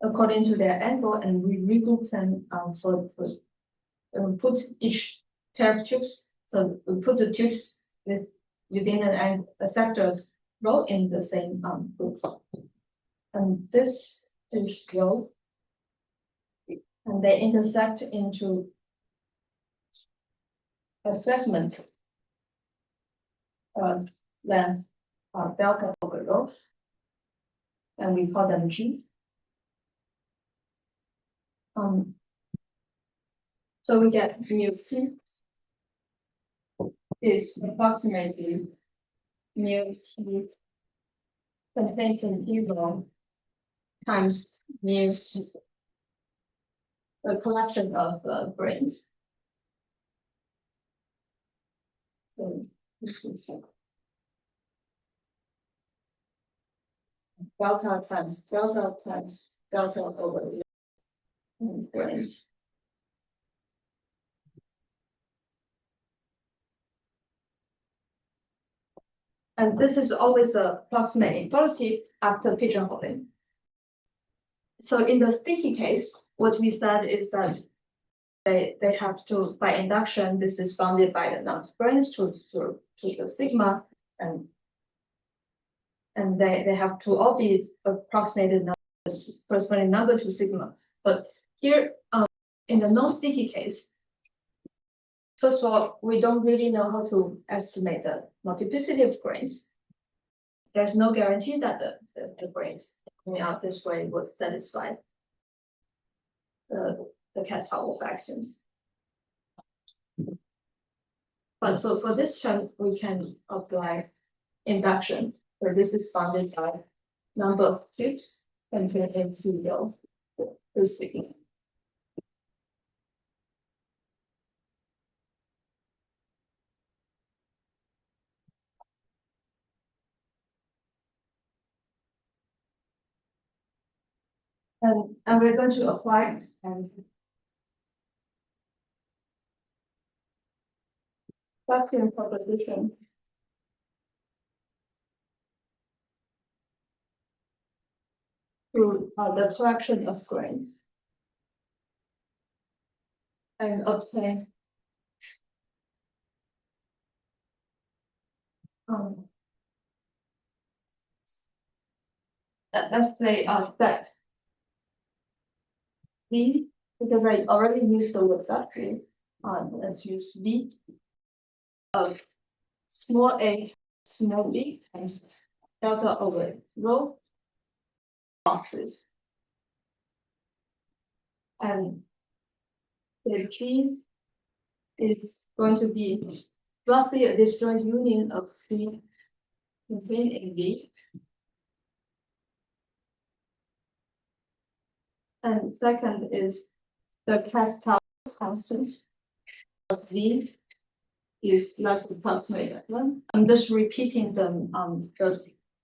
According to their angle, and we regroup them put each pair of tubes. So we put the tubes within a sector of row in the same group. And this is row, and they intersect into a segment of length delta over rho, and we call them G. So we get mu T is approximately mu T contained in P rho times mu a collection of grains. So this is delta times delta over grains. And this is always approximate inequality after pigeonholing. So in the sticky case, what we said is that they have to, by induction, this is bounded by the number of grains to the sigma, and they have to all be approximated number, corresponding number to sigma. But here, in the non-sticky case, first of all, we don't really know how to estimate the multiplicity of grains. There's no guarantee that the grains coming out this way would satisfy the Cass-Howell axioms. But for this term, we can apply induction, where this is bounded by number of tubes containing zero to sigma. And we're going to apply vacuum proposition to the collection of grains and obtain let's say that V, because I already used the word vacuum. Let's use V of small a small b times delta over rho boxes, and the G is going to be roughly a disjoint union of V contained in V. And second is the Cass-Howell constant of V is less approximate than 1. I'm just repeating the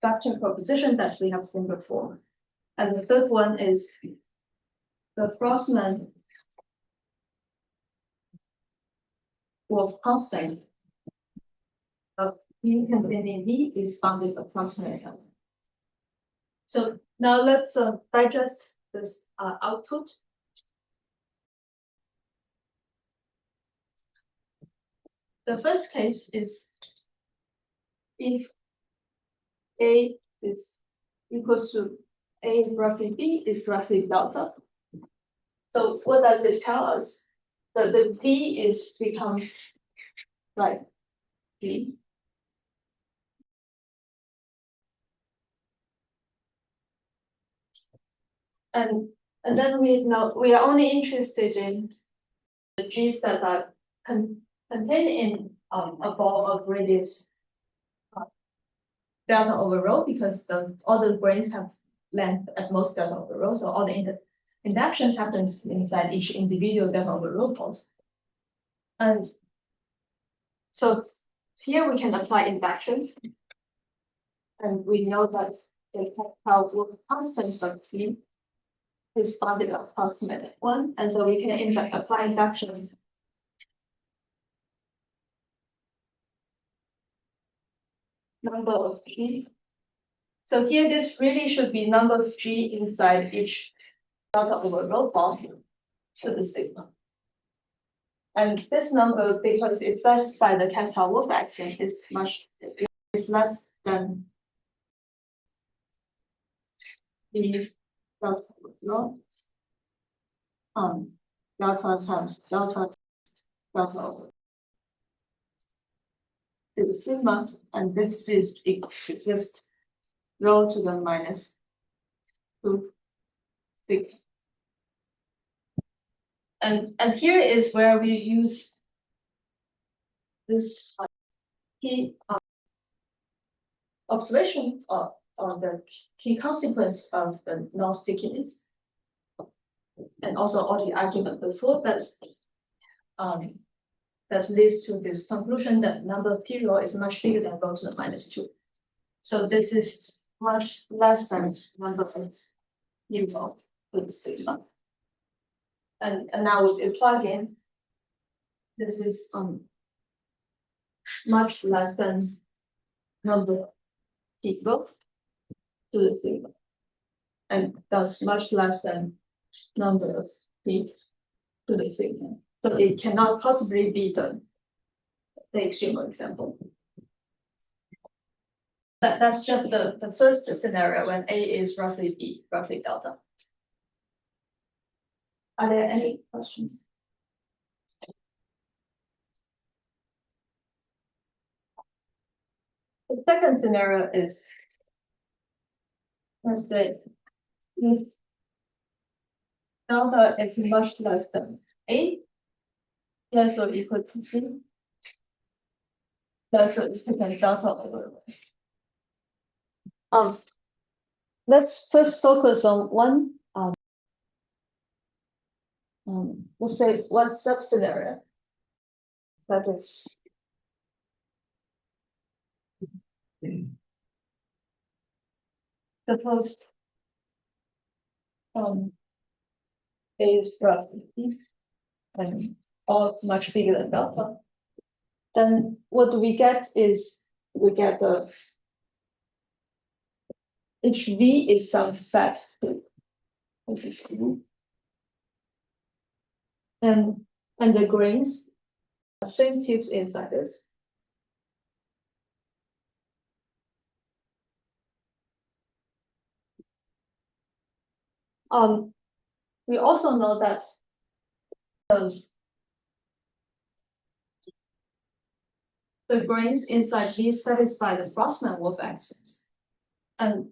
vacuum proposition that we have seen before. And the third one is the Frostman Wolf constant of V contained in V is bounded approximate. So now let's digest this output. The first case is if A is equals to A roughly B is roughly delta. So what does it tell us? The D becomes like D. And then we are only interested in the G's that are contained in a ball of radius delta over rho, because all the grains have length at most delta over rho, so all the induction happens inside each individual delta over rho poles. And so here we can apply induction, and we know that the tactile constant of P is bounded approximately 1, and so we can apply induction number of G. So here this really should be number of G inside each delta over rho bond to the sigma. And this number, because it satisfies the Kastler-Wolff axiom, is less than the delta over rho. Delta times delta over to the sigma, and this is just rho to the minus 2 sigma. And here is where we use this key observation of the key consequence of the non-stickiness, and also all the argument before that that leads to this conclusion that number of T rho is much bigger than rho to the minus 2. So this is much less than number of T rho to the sigma. And now with the plugin, this is much less than number of T rho to the sigma, and thus much less than number of T to the sigma. So it cannot possibly be the extreme example. That's just the first scenario when A is roughly B, roughly delta. Are there any questions? The second scenario is, let's say, if delta is much less than A, less or equal to B, less or equal to delta over rho. Let's first focus on one. Let's say one sub-scenario. That is suppose A is roughly B and all much bigger than delta. Then what do we get is we get the HV is some fat which is U. And the grains are same tubes inside this. We also know that the grains inside these satisfy the Frossman-Wolff axioms. And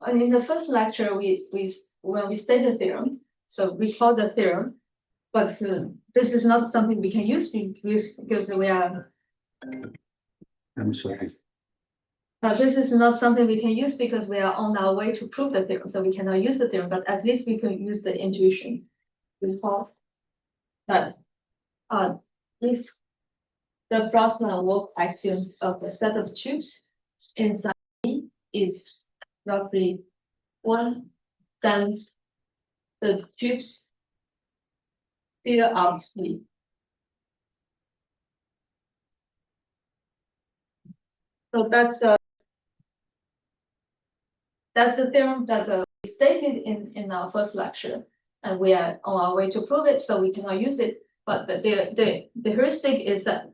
in the first lecture, when we state the theorem, so we call the theorem, but this is not something we can use because we are. I'm sorry. This is not something we can use because we are on our way to prove the theorem, so we cannot use the theorem. But at least we can use the intuition. We call that if the Frossman-Wolff axioms of a set of tubes inside E is roughly 1, then the tubes fill out V. So that's the theorem that we stated in our first lecture, and we are on our way to prove it, so we cannot use it. But the heuristic is that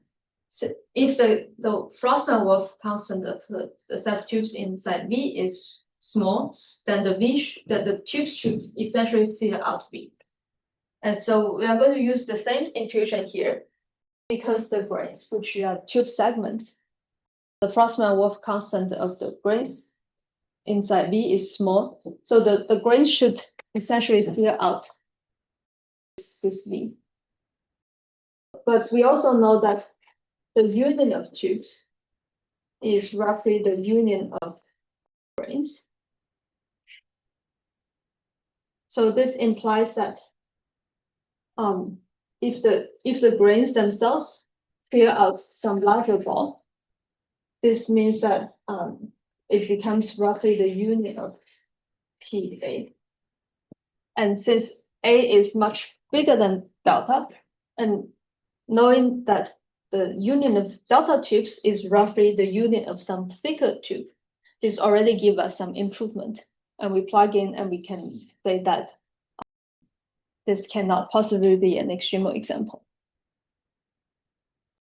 if the Frossman-Wolff constant of the set of tubes inside V is small, then the tubes should essentially fill out V. And so we are going to use the same intuition here because the grains, which are tube segments, the Frostman-Wolf constant of the grains inside V is small. So the grains should essentially fill out this V. But we also know that the union of tubes is roughly the union of grains. So this implies that if the grains themselves fill out some larger ball, this means that it becomes roughly the union of TA. And since A is much bigger than delta, and knowing that the union of delta tubes is roughly the union of some thicker tube, this already gives us some improvement. And we plug in and we can say that this cannot possibly be an extremal example.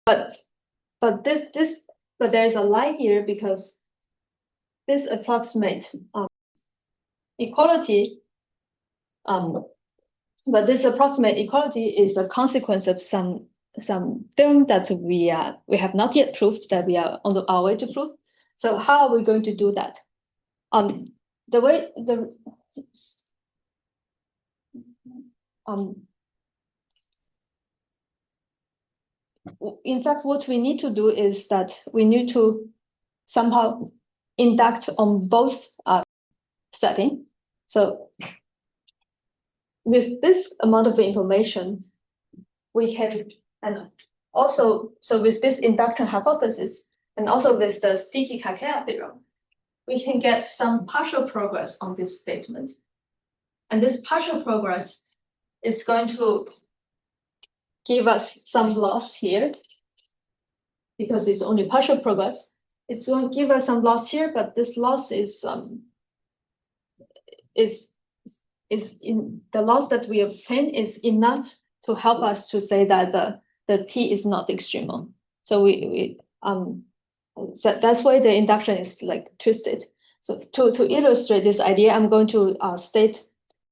But there is a lie here because this approximate equality, but this approximate equality is a consequence of some theorem that we have not yet proved, that we are on our way to prove. So how are we going to do that? In fact, what we need to do is that we need to somehow induct on both settings. So with this amount of information, we can, and also, so with this induction hypothesis, and also with the sticky Kakea theorem, we can get some partial progress on this statement. And this partial progress is going to give us some loss here, because it's only partial progress. It's going to give us some loss here, but this loss is in the loss that we obtain is enough to help us to say that the T is not extremal. So so that's why the induction is like twisted. So to illustrate this idea, I'm going to state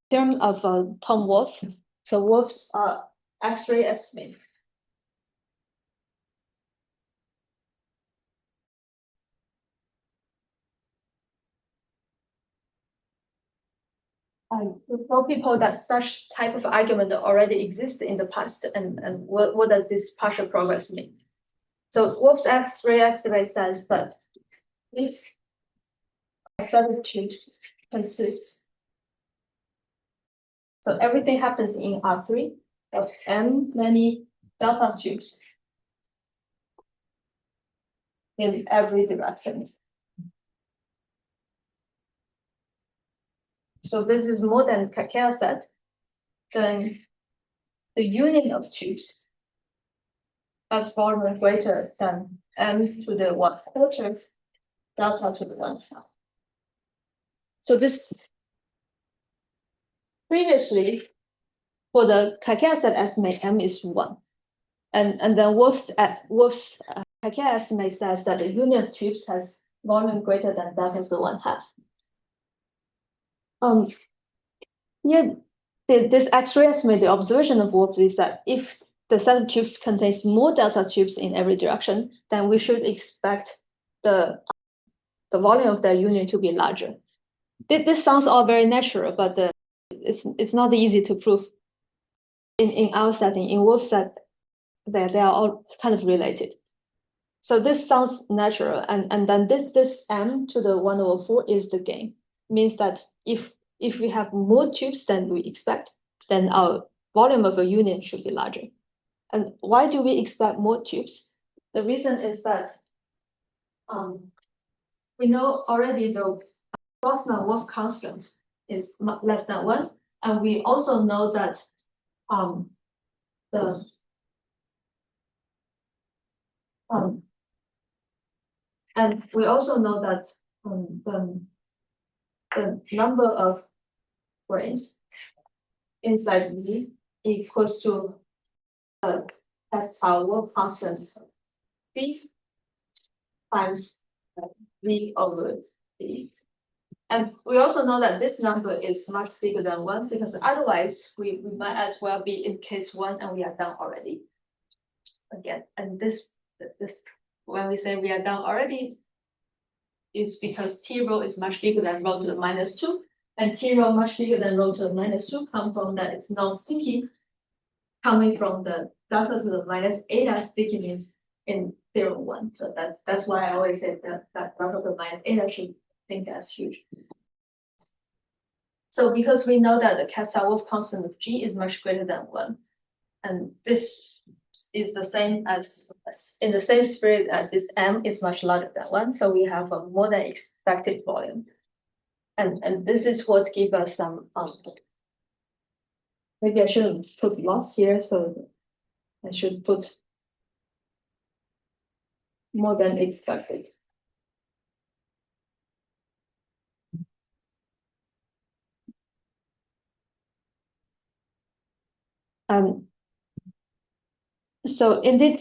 theorem of Tom Wolf. So Wolf's X-ray estimate. We tell people that such type of argument already exists in the past, and what does this partial progress mean? So Wolf's X-ray estimate says that if a set of tubes consists, so everything happens in R3 of m many delta tubes in every direction. So this is more than Kakea set, then the union of tubes has volume greater than m to the 1/4 delta to the 1/2. So this previously for the Kakea set estimate, m is 1, and then Wolf's Kakea estimate says that the union of tubes has volume greater than delta to the 1/2. Yeah, this X-ray estimate, the observation of Wolf is that if the set of tubes contains more delta tubes in every direction, then we should expect the volume of their union to be larger. This sounds all very natural, but it's not easy to prove in our setting. In Wolf's set, they are all kind of related. So this sounds natural, and then this m to the 1/4 is the gain. Means that if we have more tubes than we expect, then our volume of a union should be larger. And why do we expect more tubes? The reason is that we know already the Frostman-Wolf constant is less than 1, and we also know that and we also know that the number of grains inside V equals to S our Wolf constant V times V over V. And we also know that this number is much bigger than 1 because otherwise we might as well be in case 1 and we are done already. Again, and this when we say we are done already is because T rho is much bigger than rho to the -2, and T rho much bigger than rho to the -2 come from that it's non-sticky, coming from the delta to the -eta stickiness in theorem 1. So that's why I always said that delta to the -eta should think that's huge. So because we know that the Kassav constant of G is much greater than 1, and this is the same as in the same spirit as this M is much larger than 1, so we have a more than expected volume. And this is what gives us some maybe I shouldn't put loss here, so I should put more than expected. So indeed,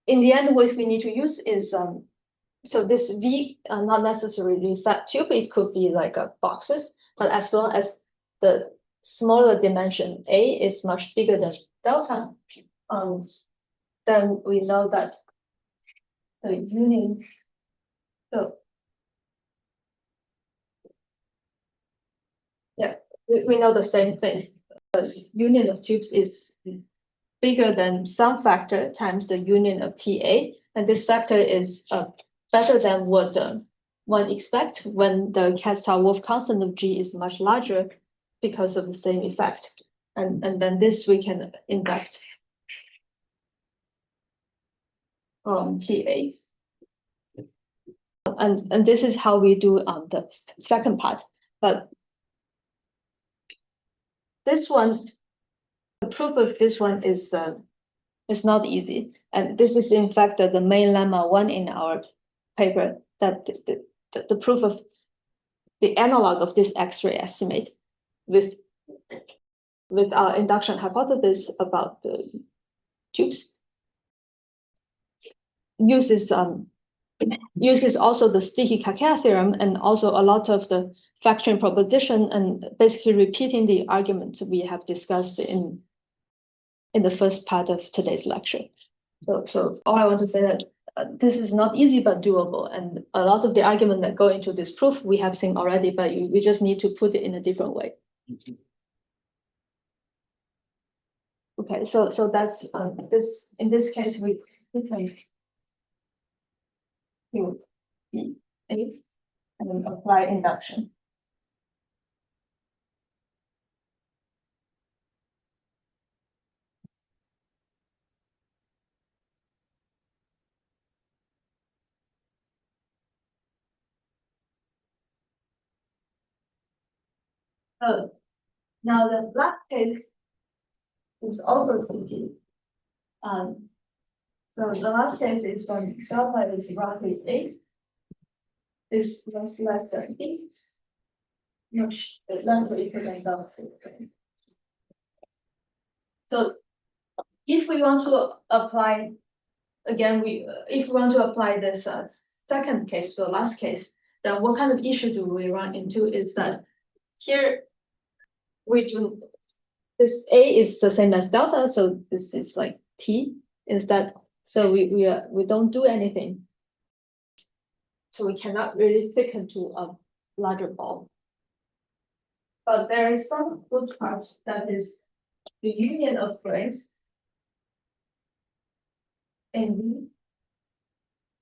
in the end, what we need to use is so this V not necessarily fat tube, it could be like a boxes, but as long as the smaller dimension A is much bigger than delta, then we know that the union, so yeah, we know the same thing. The union of tubes is bigger than some factor times the union of TA, and this factor is better than what one expects when the Kassav constant of G is much larger because of the same effect. And then this we can induct TA. And this is how we do the second part. But this one, the proof of this one is not easy. And this is in fact the main lemma 1 in our paper, that the proof of the analog of this X-ray estimate with our induction hypothesis about the tubes uses also the sticky Kakea theorem and also a lot of the factoring proposition, and basically repeating the arguments we have discussed in the first part of today's lecture. So all I want to say that this is not easy but doable, and a lot of the argument that go into this proof we have seen already, but we just need to put it in a different way. Okay, so that's this. In this case, we can use A and apply induction. Now the last case is also CT. So the last case is when delta is roughly 8, is less than B, much less or equal than delta. So if we want to apply, again, if we want to apply this second case to the last case, then what kind of issue do we run into is that here we do this A is the same as delta, so this is like T is that, so we don't do anything. So we cannot really thicken to a larger ball. But there is some good part, that is the union of grains in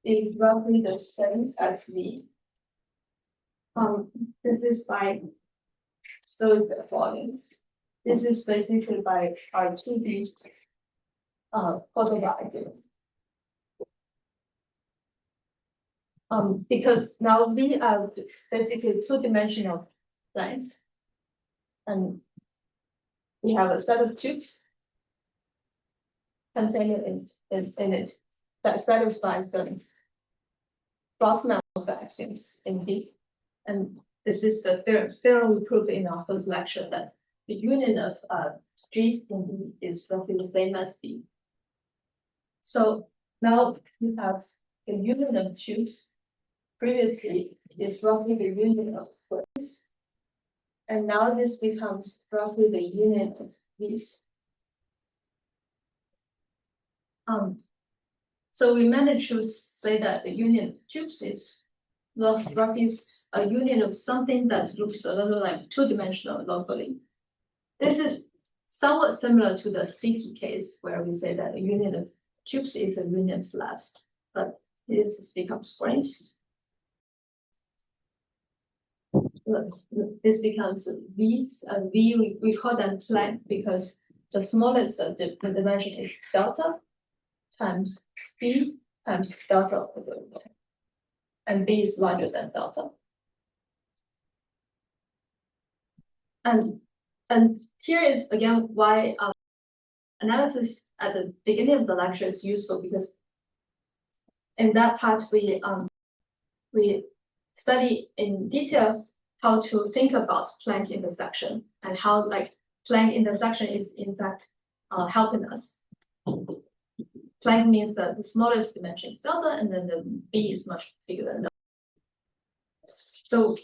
V is roughly the same as V. This is by, so is the volume. This is basically by our 2D photobar argument. Because now we are basically two-dimensional lines, and we have a set of tubes contained in it that satisfies the Boltzmann axioms in B. And this is the theorem we proved in our first lecture, that the union of G's in B is roughly the same as B. So now you have the union of tubes previously is roughly the union of planes. And now this becomes roughly the union of these. So we managed to say that the union of tubes is roughly a union of something that looks a little like two-dimensional locally. This is somewhat similar to the sticky case where we say that a union of tubes is a union of slabs, but this becomes springs. This becomes V's, and V we call them Planck because the smallest of the dimension is delta times B times delta over V. And B is larger than delta. And here is again why analysis at the beginning of the lecture is useful, because in that part we study in detail how to think about Planck intersection and how Planck intersection is in fact helping us. Planck means that the smallest dimension is delta, and then the B is much bigger than delta.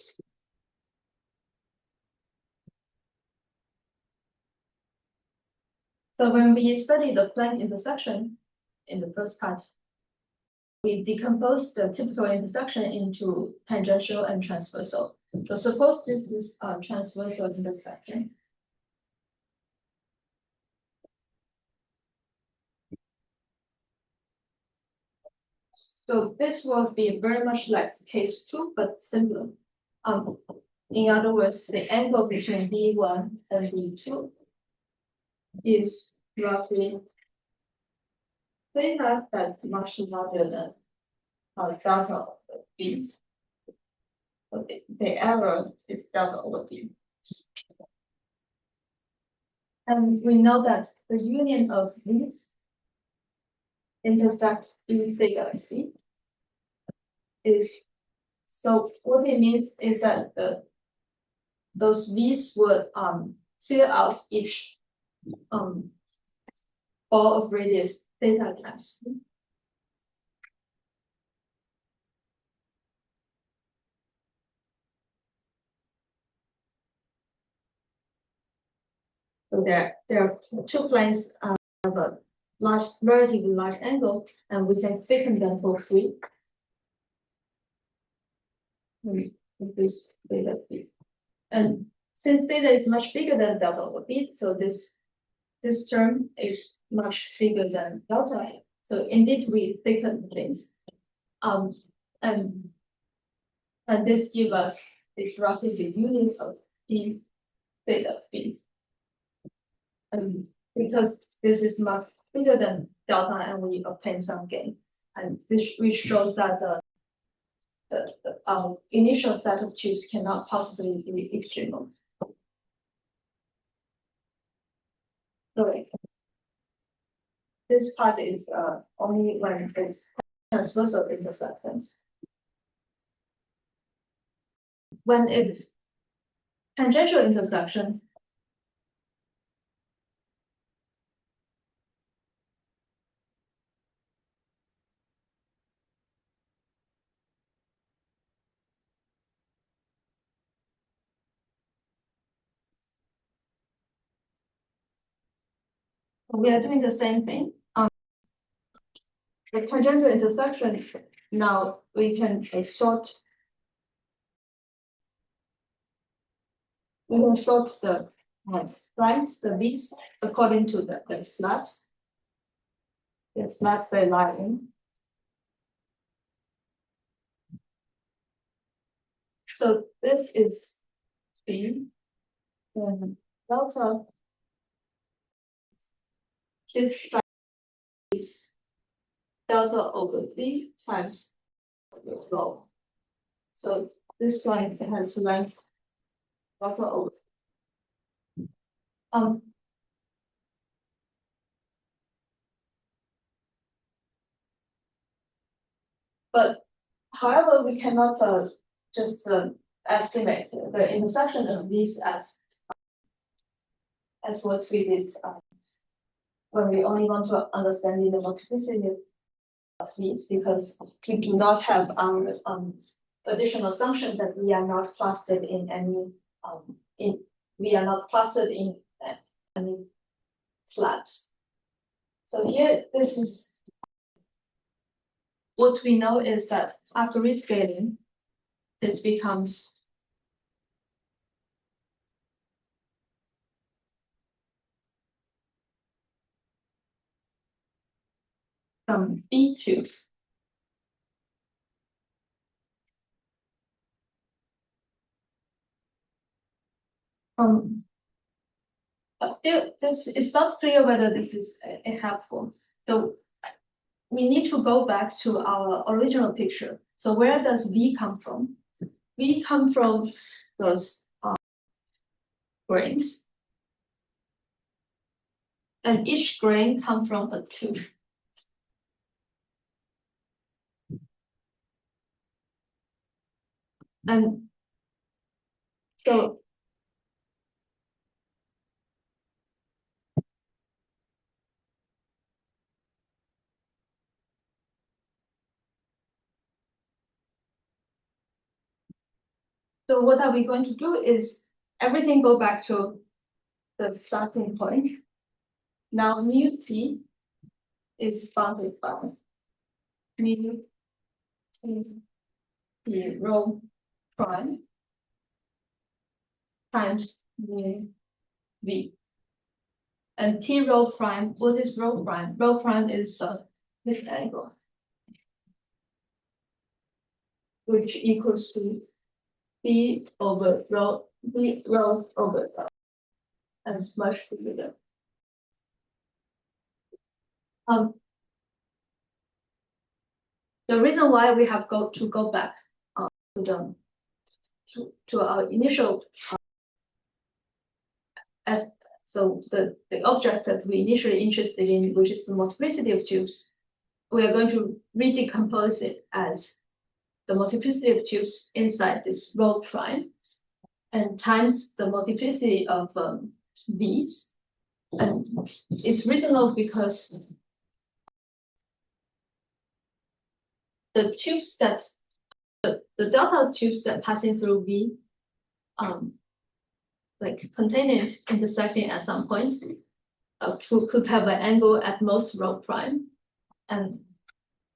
So when we study the Planck intersection in the first part, we decompose the typical intersection into tangential and transversal. So suppose this is a transversal intersection. So this will be very much like case 2, but simpler. In other words, the angle between B1 and B2 is roughly theta that's much larger than delta over B. So the error is delta over B. And we know that the union of these intersect B theta and C is, so what it means is that those V's would fill out each ball of radius theta times B. So there are two planes have a relatively large angle, and we can thicken them for free. Increase theta B. And since theta is much bigger than delta over B, so this term is much bigger than delta. So indeed we thicken things. And this gives us this roughly the union of D theta B. And because this is much bigger than delta, and we obtain some gain, and this which shows that the initial set of tubes cannot possibly be extremal. Sorry. This part is only when it's transversal intersection. When it's tangential intersection, we are doing the same thing. The tangential intersection, now we can sort. We can sort the lines, the V's, according to the slabs. The slabs they lie in. So this is B, then delta. This side is delta over B times the flow. So this line has length delta over. But however, we cannot just estimate the intersection of these as what we did when we only want to understand the multiplicity V's because we do not have our additional assumption that we are not clustered in any we are not clustered in any slabs. So here, this is what we know is that after rescaling, this becomes from B2. But still, this is not clear whether this is a helpful. So we need to go back to our original picture. So where does V come from? V come from those grains. And each grain comes from a tooth. And so what are we going to do is everything go back to the starting point. Now mu t is bounded by mu t rho prime times mu v. And t rho prime, what is rho prime? Rho prime is this angle, which equals to b over rho, b rho over rho, and much together. The reason why we have to go back to our initial the object that we initially interested in, which is the multiplicity of tubes, we are going to redecompose it as the multiplicity of tubes inside this rho prime and times the multiplicity of V's. And it's reasonable because the tubes that the delta tubes that passing through V like contained intersecting at some point could have an angle at most rho prime. And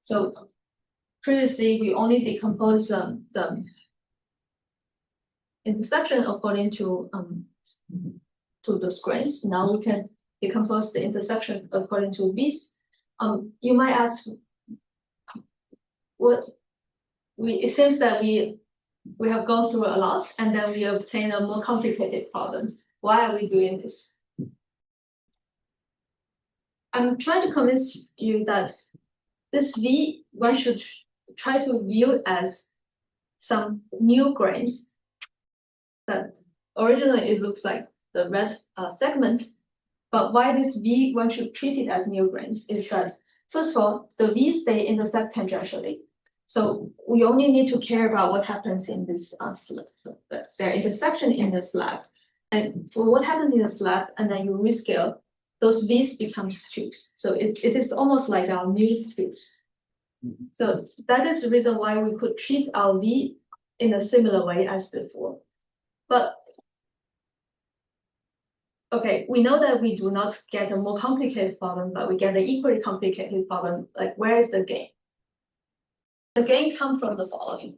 so previously we only decompose the intersection according to those grains. Now we can decompose the intersection according to V's. You might ask, it seems that we have gone through a lot and then we obtain a more complicated problem. Why are we doing this? I'm trying to convince you that this V, one should try to view as some new grains that originally it looks like the red segments, but why this V, one should treat it as new grains is that, first of all, the V's, they intersect tangentially. So we only need to care about what happens in this slab, their intersection in the slab. And for what happens in the slab, and then you rescale, those V's become tubes. So it is almost like our new tubes. So that is the reason why we could treat our V in a similar way as before. But okay, we know that we do not get a more complicated problem, but we get an equally complicated problem. Like, where is the gain? The gain comes from the following.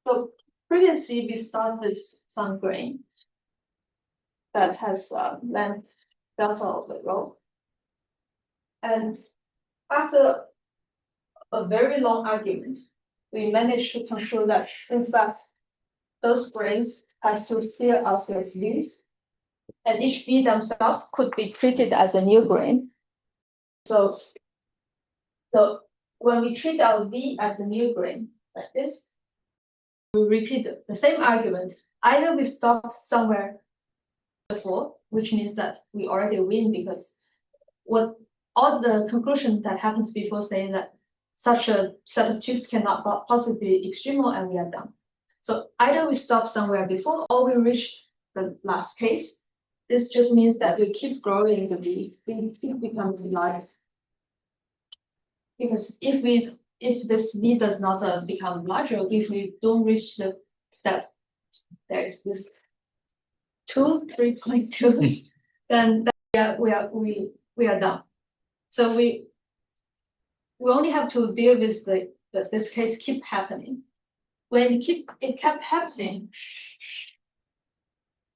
So previously we start with some grain that has length delta of the rho. And after a very long argument, we managed to conclude that, in fact, those grains has to clear out their V's, and each V themselves could be treated as a new grain. So when we treat our V as a new grain like this, we repeat the same argument. Either we stop somewhere before, which means that we already win because all the conclusion that happens before saying that such a set of tubes cannot possibly be extremal and we are done. So either we stop somewhere before or we reach the last case. This just means that we keep growing the V, we keep becoming larger. Because if this V does not become larger, if we don't reach the step, there is this 3.2, then we are done. So we only have to deal with this case keep happening. When it kept happening,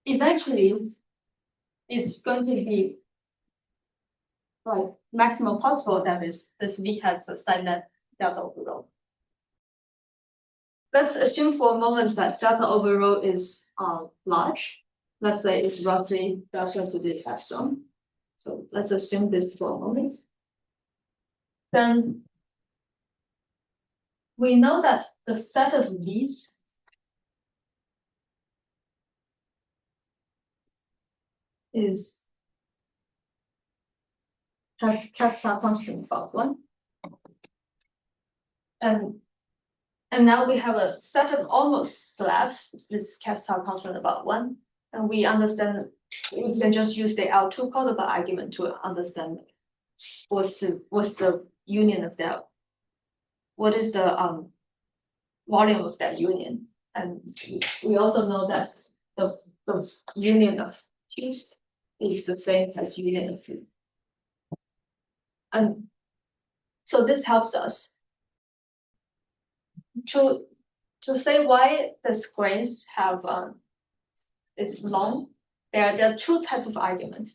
eventually it's going to be like maximum possible that this V has a silent delta over rho. Let's assume for a moment that delta over rho is large. Let's say it's roughly delta to the epsilon. So let's assume this for a moment. Then we know that the set of V's has Castle constant about 1. And now we have a set of almost slabs with Castle constant about 1. And we understand we can just use the L2 callable argument to understand what's the union of that. What is the volume of that union? And we also know that the union of tubes is the same as union of fluid. And so this helps us to say why the grains have is long. There are 2 types of argument.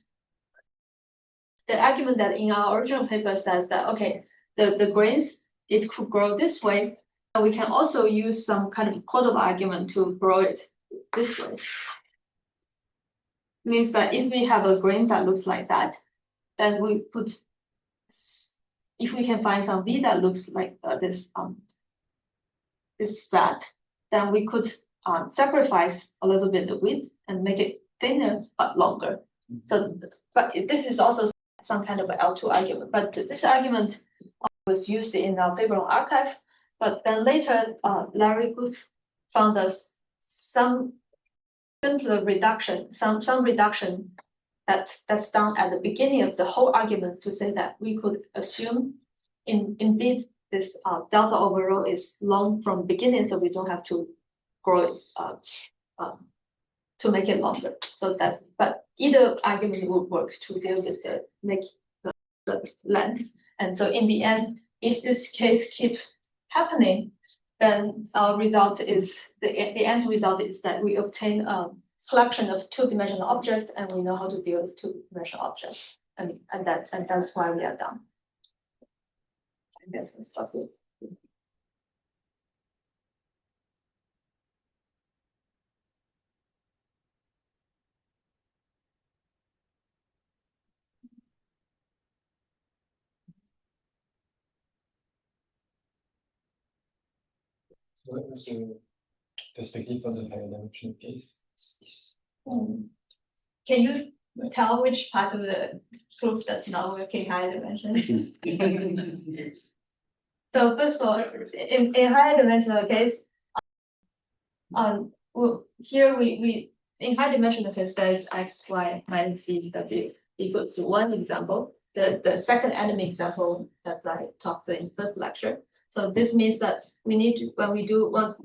The argument that in our original paper says that okay, the grains, it could grow this way. We can also use some kind of codable argument to grow it this way. Means that if we have a grain that looks like that, then we put, if we can find some V that looks like this fat, then we could sacrifice a little bit of width and make it thinner but longer. So, but this is also some kind of L2 argument. But this argument was used in our paper on archive. But then later, Larry Guth found us some simpler reduction, some reduction that's done at the beginning of the whole argument to say that we could assume indeed this delta over rho is long from beginning, so we don't have to grow it to make it longer. So but either argument would work to deal with make the length. And so in the end, if this case keeps happening, then our result is the end result is that we obtain a collection of 2-dimensional objects, and we know how to deal with 2-dimensional objects, and that's why we are done. I guess that's okay. So what was your perspective for the higher dimensional case? Can you tell which part of the proof that's not working higher dimension? So first of all, in higher dimensional case, here we in high dimensional case there's x, y minus z w equal to 1 example. The second enemy example that I talked in first lecture. So this means that we need to, when we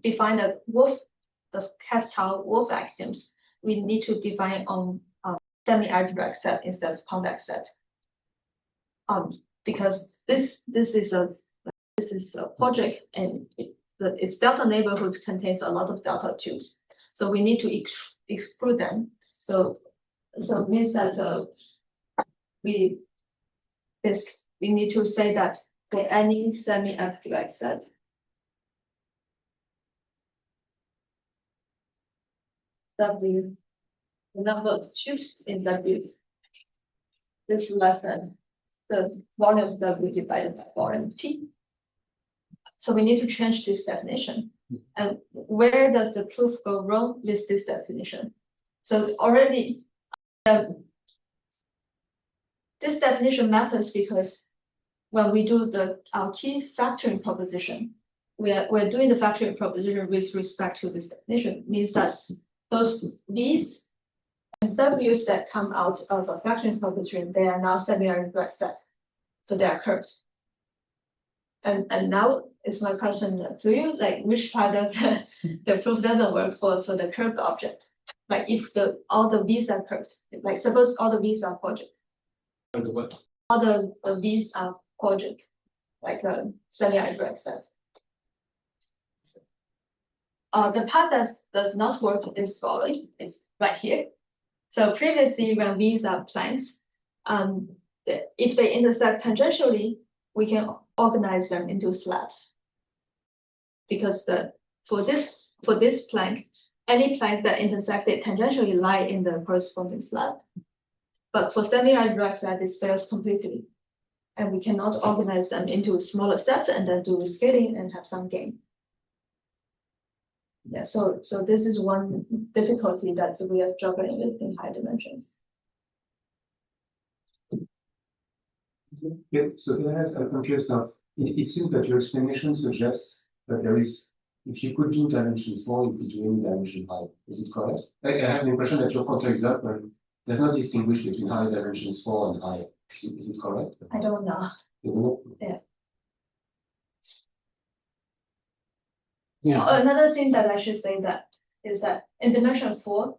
define the Castle-Wolf axioms, we need to define on semi-algebraic set instead of convex set. Because this is a project, and its delta neighborhood contains a lot of delta tubes. So we need to exclude them. So it means that we need to say that for any semi-algebraic set, W, the number of tubes in W is less than the volume of W divided by volume T. So we need to change this definition. And where does the proof go wrong with this definition? So already, this definition matters because when we do our key factoring proposition, we're doing the factoring proposition with respect to this definition. It means that those V's And W's that come out of a factoring focus ring, they are now semi-algebraic sets. So they are curved. And now is my question to you, like which part of the proof doesn't work for the curved object? Like if all the V's are curved, like suppose all the V's are quadrant. What? All the V's are quadrant, like a semi-algebraic sets. The part that does not work is following, it's right here. So previously when V's are planks, if they intersect tangentially, we can organize them into slabs. Because for this plank, any plank that intersected tangentially lie in the corresponding slab. But for semi-algebraic set, this fails completely. And we cannot organize them into smaller sets and then do scaling and have some gain. Yeah, so this is one difficulty that we are struggling with in high dimensions. Yeah, so can I ask, I'm confused now. It seems that your explanation suggests that there is, if you could do dimension 4, you could do any dimension 5. Is it correct? I have the impression that your counterexample does not distinguish between high dimensions 4 and higher. Is it correct? I don't know. You don't know? Yeah, Another thing that I should say is that in dimension 4,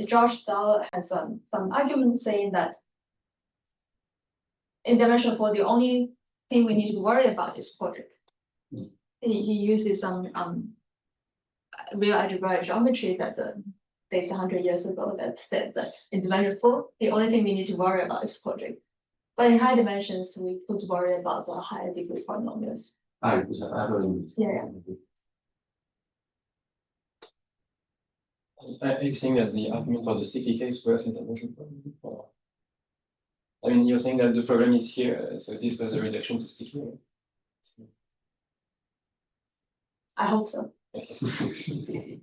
George Zhao has some arguments saying that in dimension 4, the only thing we need to worry about is quadrant. He uses some real algebraic geometry that dates 100 years ago that says that in dimension 4, the only thing we need to worry about is quadrant. But in high dimensions, we could worry about the higher degree polynomials. I could have other limits. Yeah. Are you saying that the argument for the sticky case works in dimension 4? Or... I mean, you're saying that the problem is here, so this was a reduction to sticky. Right? So... I hope so. Okay.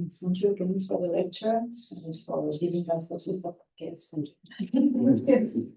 Thank you again for the lecture and for giving us a bit of case. Thank you.